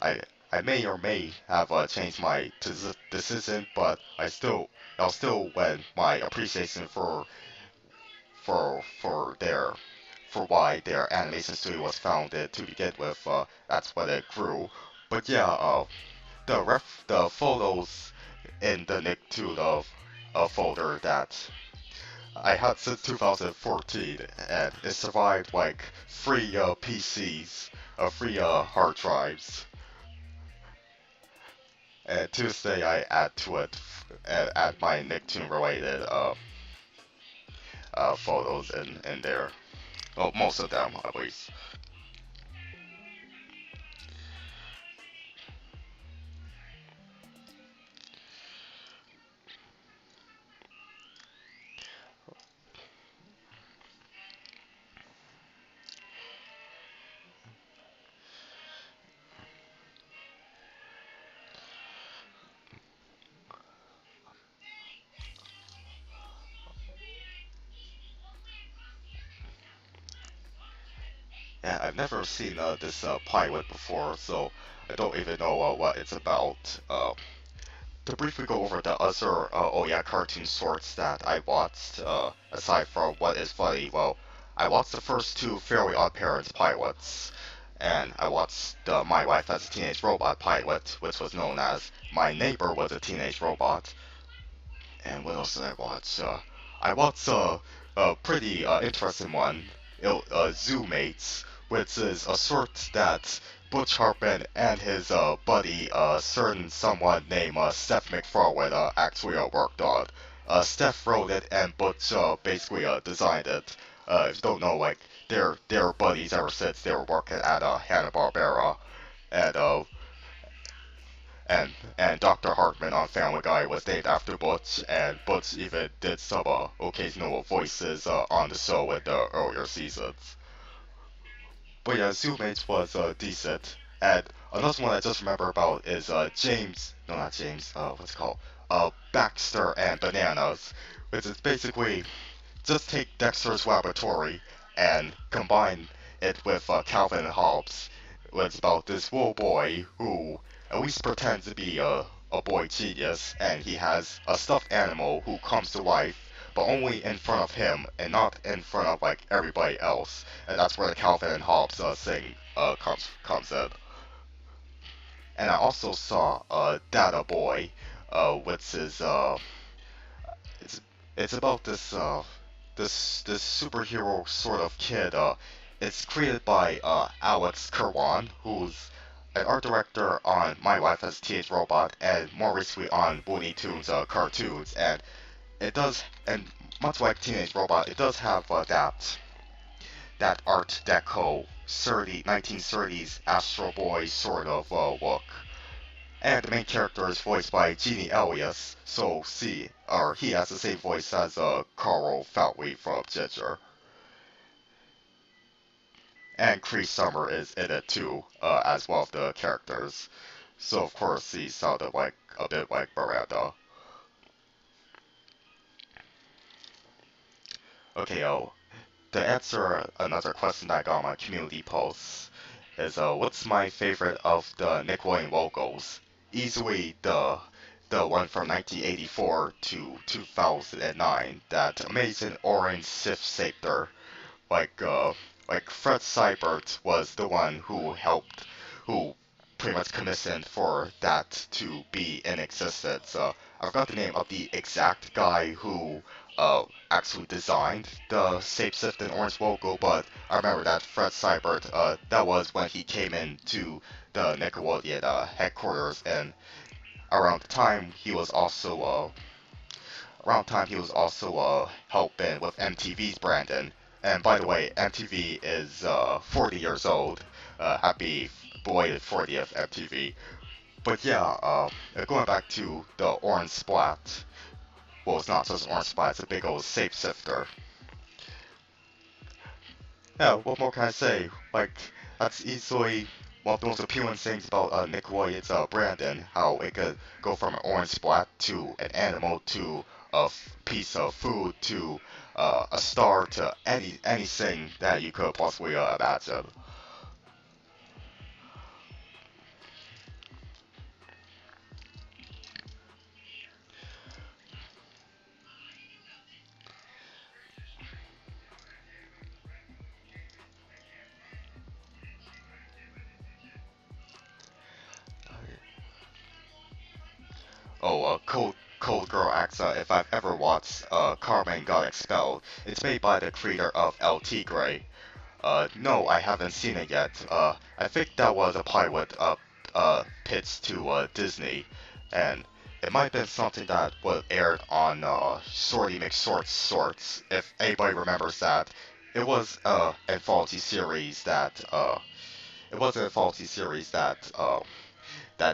I I may or may have changed my decision, but I'll still wed my appreciation for their for why their animation studio was founded to begin with. That's what it grew. But yeah, the photos in the Nicktoon of folder that I had since 2014, and it survived like free PCs, free hard drives. And Tuesday I add to it, add my Nicktoon related photos in there. Well, most of them at least. Yeah, I've never seen this pilot before, so I don't even know what it's about. To briefly go over the other oh yeah cartoon sorts that I watched, aside from What Is Funny, well, I watched the first two Fairly Odd Parents pilots, and I watched My Wife as a Teenage Robot pilot, which was known as My Neighbor Was a Teenage Robot. And what else did I watch? I watched a pretty interesting one, Zoo Mates, which is a sort that Butch Hartman and his buddy, certain someone named Steph McFarlane, actually worked on. Steph wrote it and Butch basically designed it. If you don't know, like they're buddies ever since they were working at Hanna-Barbera, and and Dr. Hartman on Family Guy was named after Butch, and Butch even did some occasional voices on the show in the earlier seasons. But yeah, Zoommates was decent. And another one I just remember about is James, no not James, what's it called? Baxter and Bananas, which is basically just take Dexter's Laboratory and combine it with Calvin and Hobbes. It's about this little boy who at least pretends to be a boy genius, and he has a stuffed animal who comes to life, but only in front of him and not in front of like everybody else. And that's where the Calvin and Hobbes thing comes in. And I also saw Data Boy, which is it's it's about this superhero sort of kid. It's created by Alex Kerwan, who's an art director on My Life as a Teenage Robot, and more recently on Looney Tunes cartoons. And it does, and much like Teenage Robot, it does have that Art Deco 1930s Astro Boy sort of look. And the main character is voiced by Genie Elias, so he has the same voice as Carl Fowley from Ginger. And Cree Summer is in it too, as one of the characters. So of course he sounded like a bit like Miranda. Okay, to answer another question I got on my community posts is what's my favorite of the Nickelodeon logos? Easily the one from 1984 to 2009, that amazing orange Sith Scepter. Like Fred Seibert was the one who pretty much commissioned for that to be in existence. I forgot the name of the exact guy who actually designed the shapeshift and orange logo, but I remember that Fred Seibert, that was when he came into the Nickelodeon headquarters, and around the time he was also helping with MTV's branding. And by the way, MTV is 40 years old. Happy belated 40th MTV. But yeah, going back to the orange splat. Well, it's not just orange splat, it's a big old shapeshifter. Yeah, what more can I say? Like, that's easily one of the most appealing things about Nickelodeon's branding, how it could go from an orange splat to an animal to piece of food to a star to anything that you could possibly imagine. Oh, Cold Girl asks if I've ever watched Carmen Got Expelled. It's made by the creator of El Tigre. No, I haven't seen it yet. I think that was a pilot pitched to Disney, and it might have been something that was aired on Shorty McShort's Shorts, if anybody remembers that. It was an anthology series that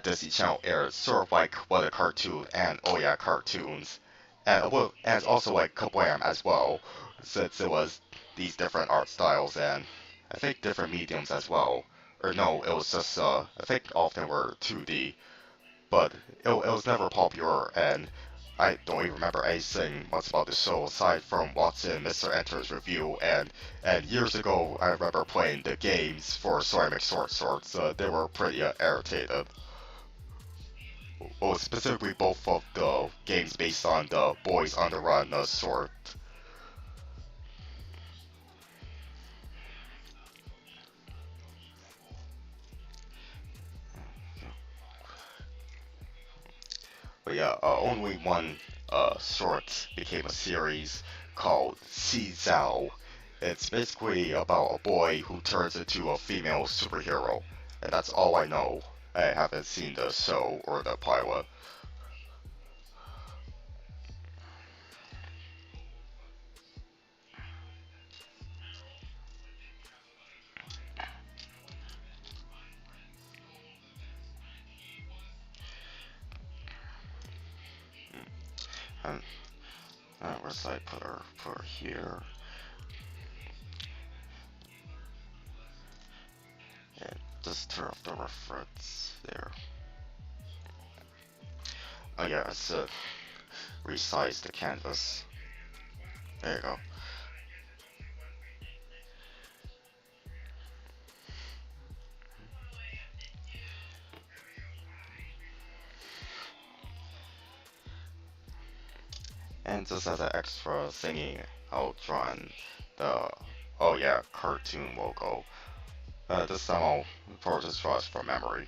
Disney Channel aired, sort of like What a Cartoon and Oh Yeah Cartoons, and and it's also like Kablam as well, since it was these different art styles and I think different mediums as well. Or no, it was just I think all of them were 2D, but it was never popular, and I don't even remember anything much about the show aside from watching Mr. Enter's review, and years ago I remember playing the games for Sorry McShort Sorts. They were pretty irritated. Well, specifically both of the games based on the Boys on the Run sort. But yeah, only one short became a series called Si Zhao. It's basically about a boy who turns into a female superhero, and that's all I know. I haven't seen the show or the pilot. And where's I put her? Put her here. And just turn off the reference there. Oh yeah, it's resize the canvas. There you go. And just as an extra thingy, I'll draw in the oh yeah cartoon logo. This time I'll probably just draw it from memory.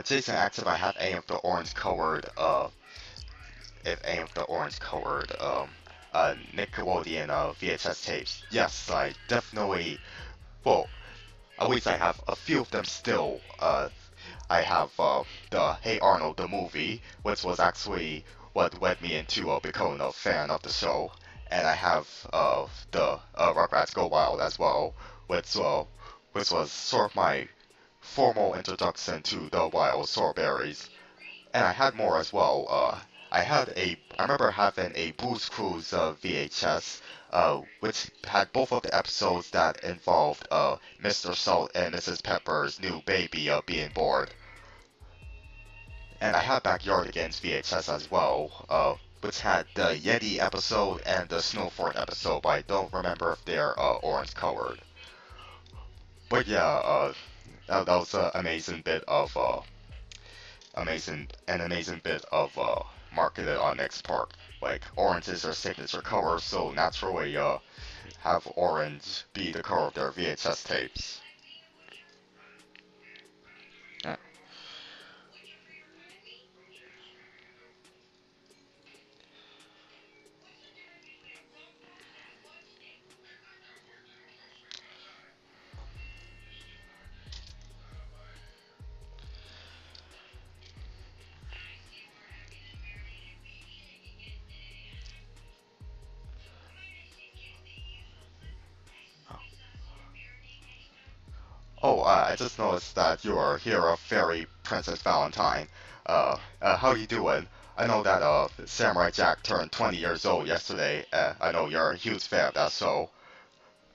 Jason asked if I have any of the orange colored, if any of the orange colored, Nickelodeon, VHS tapes. Yes, I definitely, well, at least I have a few of them still. I have, the Hey Arnold, the movie, which was actually what led me into, becoming a fan of the show. And I have, the, Rugrats Go Wild as well, which was sort of my formal introduction to the wild strawberries. And I had more as well. I remember having a Blue's Clues VHS, which had both of the episodes that involved Mr. Salt and Mrs. Pepper's new baby being born. And I had Backyardigans VHS as well, which had the Yeti episode and the Snowfort episode, but I don't remember if they're orange colored. But yeah, that was an amazing bit of marketed on Nick's part. Like, orange is their signature color, so naturally, have orange be the color of their VHS tapes. Yeah. I just noticed that you are here of Fairy Princess Valentine. How you doing? I know that, Samurai Jack turned 20 years old yesterday. I know you're a huge fan of that show.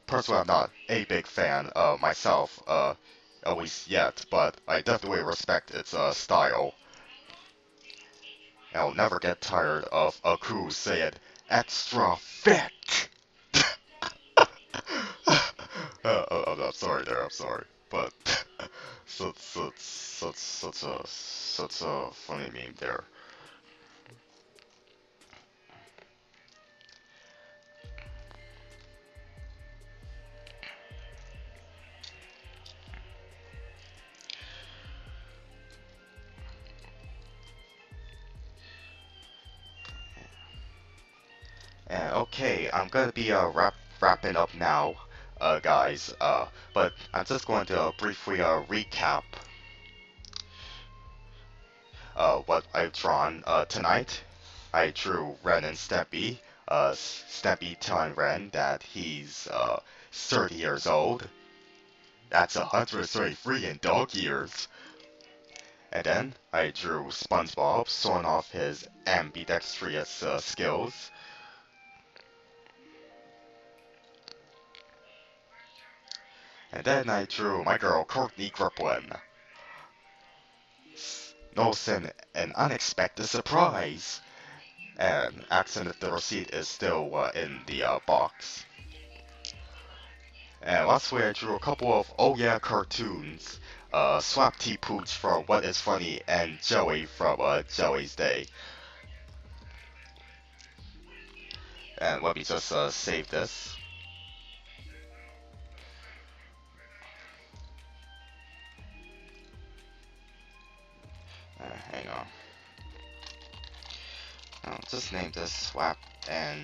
Personally, I'm not a big fan, myself, at least yet, but I definitely respect its, style. I'll never get tired of a crew saying, extra fit! I'm sorry there, I'm sorry. But, such a funny meme there. Okay, I'm gonna be, wrapping up now, guys, but I'm just going to briefly, recap, what I've drawn, tonight. I drew Ren and Steppy, Steppy telling Ren that he's, 30 years old. That's 133 in dog years. And then I drew SpongeBob showing off his ambidextrous, skills. And then I drew my girl Courtney Griplin. Noticing an unexpected surprise, and asking if the receipt is still, in the, box. And lastly, I drew a couple of Oh Yeah cartoons. Swap T Pooch from What Is Funny, and Joey from, Joey's Day. And let me just, save this. Hang on. I'll just name this Swap and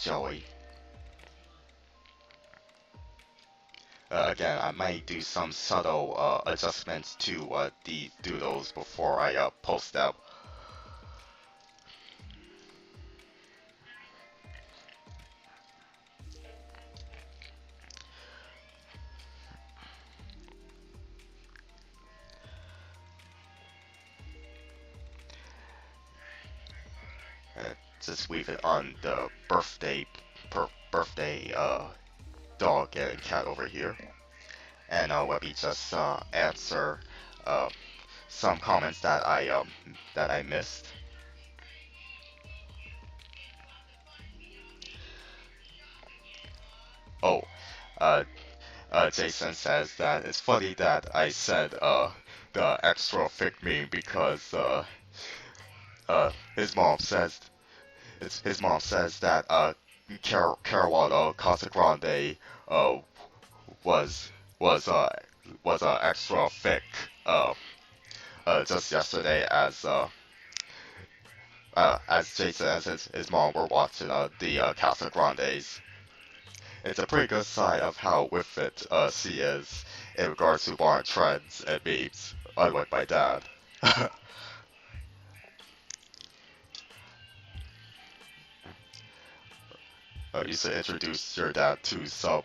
Joey. Again, I might do some subtle, adjustments to, the doodles before I, post them. Just leave it on the birthday, dog and cat over here. And, let me just, answer, some comments that I missed. Oh, Jason says that it's funny that I said, the extra thick meme because, his mom says that, Caruana Casagrande, was was extra thick just yesterday as Jason and his mom were watching the Casa Grandes. It's a pretty good sign of how with it she is in regards to bar trends and memes, unlike my dad. You should introduce your dad to some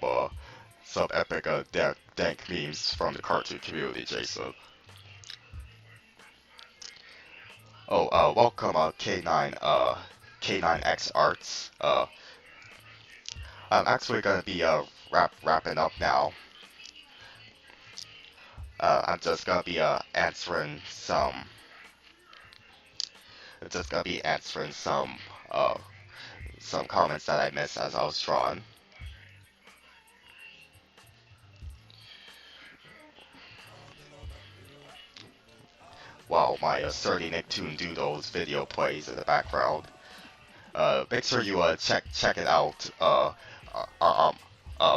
epic dank memes from the cartoon community, Jason. Oh, welcome, K9X Arts. I'm actually gonna be wrapping up now. I'm just gonna be answering some. I'm just gonna be answering some comments that I missed as I was drawing. While my sturdy Nicktoon Doodles video plays in the background. Make sure you check it out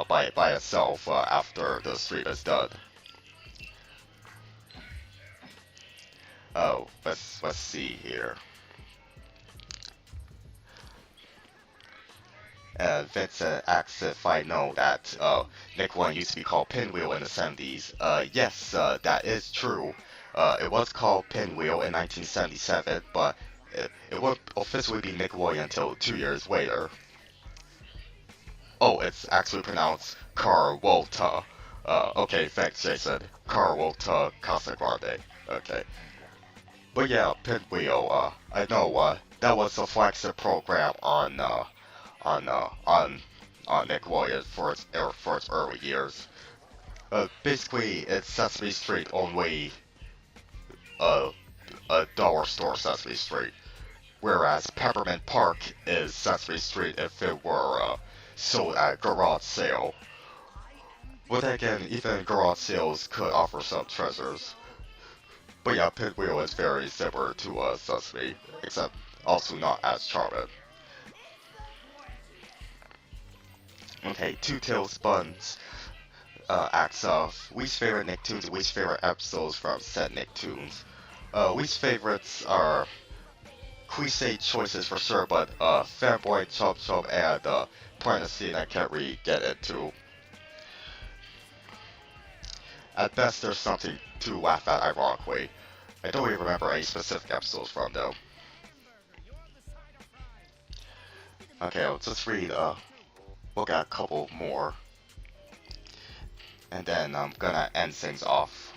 by itself after the stream is done. Oh, let's see here. Vincent asks if I know that Nickelodeon used to be called Pinwheel in the 70s. Yes, that is true. It was called Pinwheel in 1977, but it won't officially be Nickelodeon until 2 years later. Oh, it's actually pronounced Carwolta. Okay, thanks, Jason. Carwolta Casa Grande. Okay. But yeah, Pinwheel, I know, that was a flagship program on Nickelodeon for its early years. Basically, it's Sesame Street only, a dollar store Sesame Street. Whereas Peppermint Park is Sesame Street if it were sold at garage sale. But then again, even garage sales could offer some treasures. But yeah, Pinwheel is very similar to Sesame, except also not as charming. Okay, Two Tails Buns asks least favorite Nicktoons and least favorite episodes from said Nicktoons. Least favorites are cliche choices for sure, but Fanboy, Chub Chub, and Planet Scene I can't really get into. At best, there's something to laugh at ironically. I don't even remember any specific episodes from though. Okay, I'll just look at a couple more. And then I'm gonna end things off.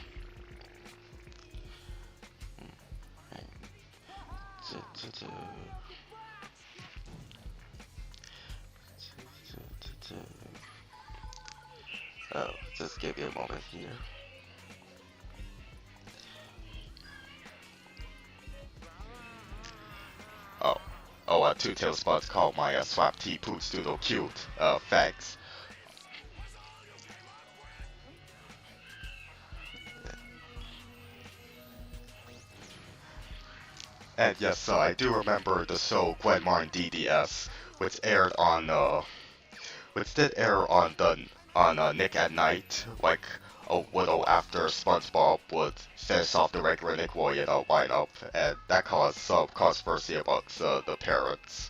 Oh, just give me a moment here. Two Tails Buds called my Swap T Poots Doodle cute. Thanks. And yes, I do remember the show Gwen Martin DDS, which aired on, which did air on Nick at Night, like a little after SpongeBob would finish off the regular Nickelodeon lineup, and that caused some controversy amongst the parents.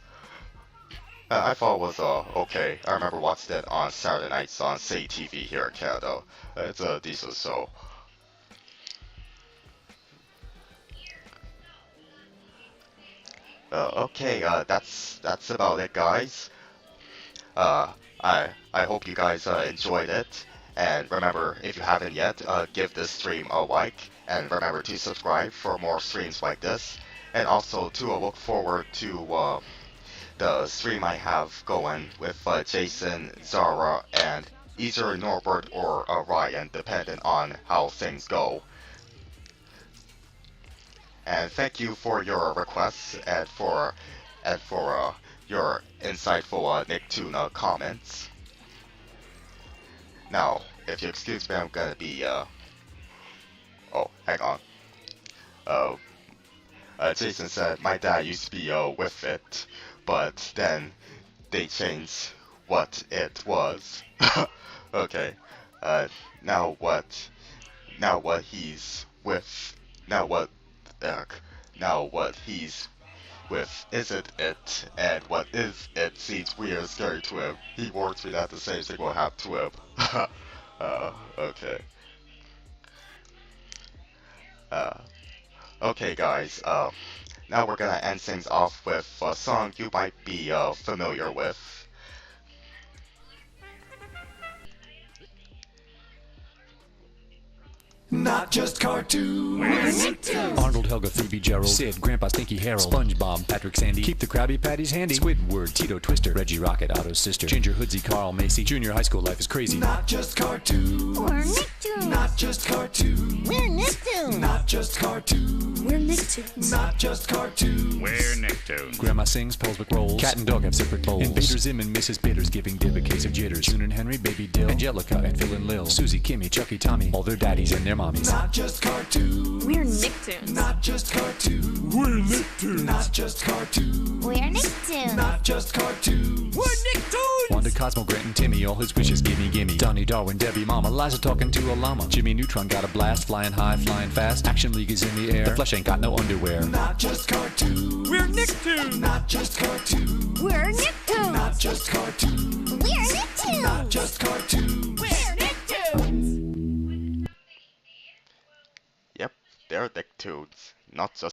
I thought it was okay. I remember watching it on Saturday nights on City TV here in Canada. It's a decent show. Okay, that's about it, guys. I hope you guys enjoyed it. And remember, if you haven't yet, give this stream a like, and remember to subscribe for more streams like this, and also to look forward to the stream I have going with Jason, Zara, and either Norbert or Ryan, depending on how things go. And thank you for your requests and for your insightful Nicktoon comments. Now, if you excuse me, I'm gonna be, oh, hang on. Jason said, my dad used to be, with it, but then they changed what it was. Okay. Now what? Now what he's with? Now what? Uh, Now what he's with isn't it? And what is it seems weird and scary to him. He warns me that the same thing will happen to him. Okay. Uh, okay, guys. Now we're gonna end things off with a song you might be familiar with. Not just cartoons. We're Nicktoons. Arnold, Helga, Phoebe, Gerald, Sid, Grandpa Stinky, Harold, SpongeBob, Patrick, Sandy, keep the Krabby Patties handy, Squidward, Tito, Twister, Reggie, Rocket, Otto's sister, Ginger, Hoodsy, Carl, Macy, Junior High School life is crazy. Not just cartoons. We're Nicktoons. Not just cartoons. We're Nicktoons. Not just cartoons. We're Nicktoons. Not just cartoons. We're Nicktoons. Grandma sings, Pellswick rolls, Cat and dog have separate bowls, Invader Zim and Mrs. Bitters giving Dib a case of jitters, June and Henry, Baby Dill, Angelica and Phil and Lil, Susie, Kimmy, Chucky, Tommy, all their daddies and their mommies. Not just cartoons. We're Nicktoons. Not just cartoons. We're Nicktoons. Not just cartoons. We're Nicktoons. Not just cartoons. We're Nicktoons. Wanda, Cosmo, Grant, and Timmy, all his wishes gimme, gimme. Donnie, Darwin, Debbie, Mama, Liza talking to a llama. Jimmy Neutron got a blast, flying high, flying fast. Action League is in the air. The flesh ain't got no underwear. Not just cartoons. We're Nicktoons. Not just cartoons. We're Nicktoons. Not just cartoons. We're Nicktoons. Not just cartoons. We're Nicktoons. Yep, they're Nicktoons, not just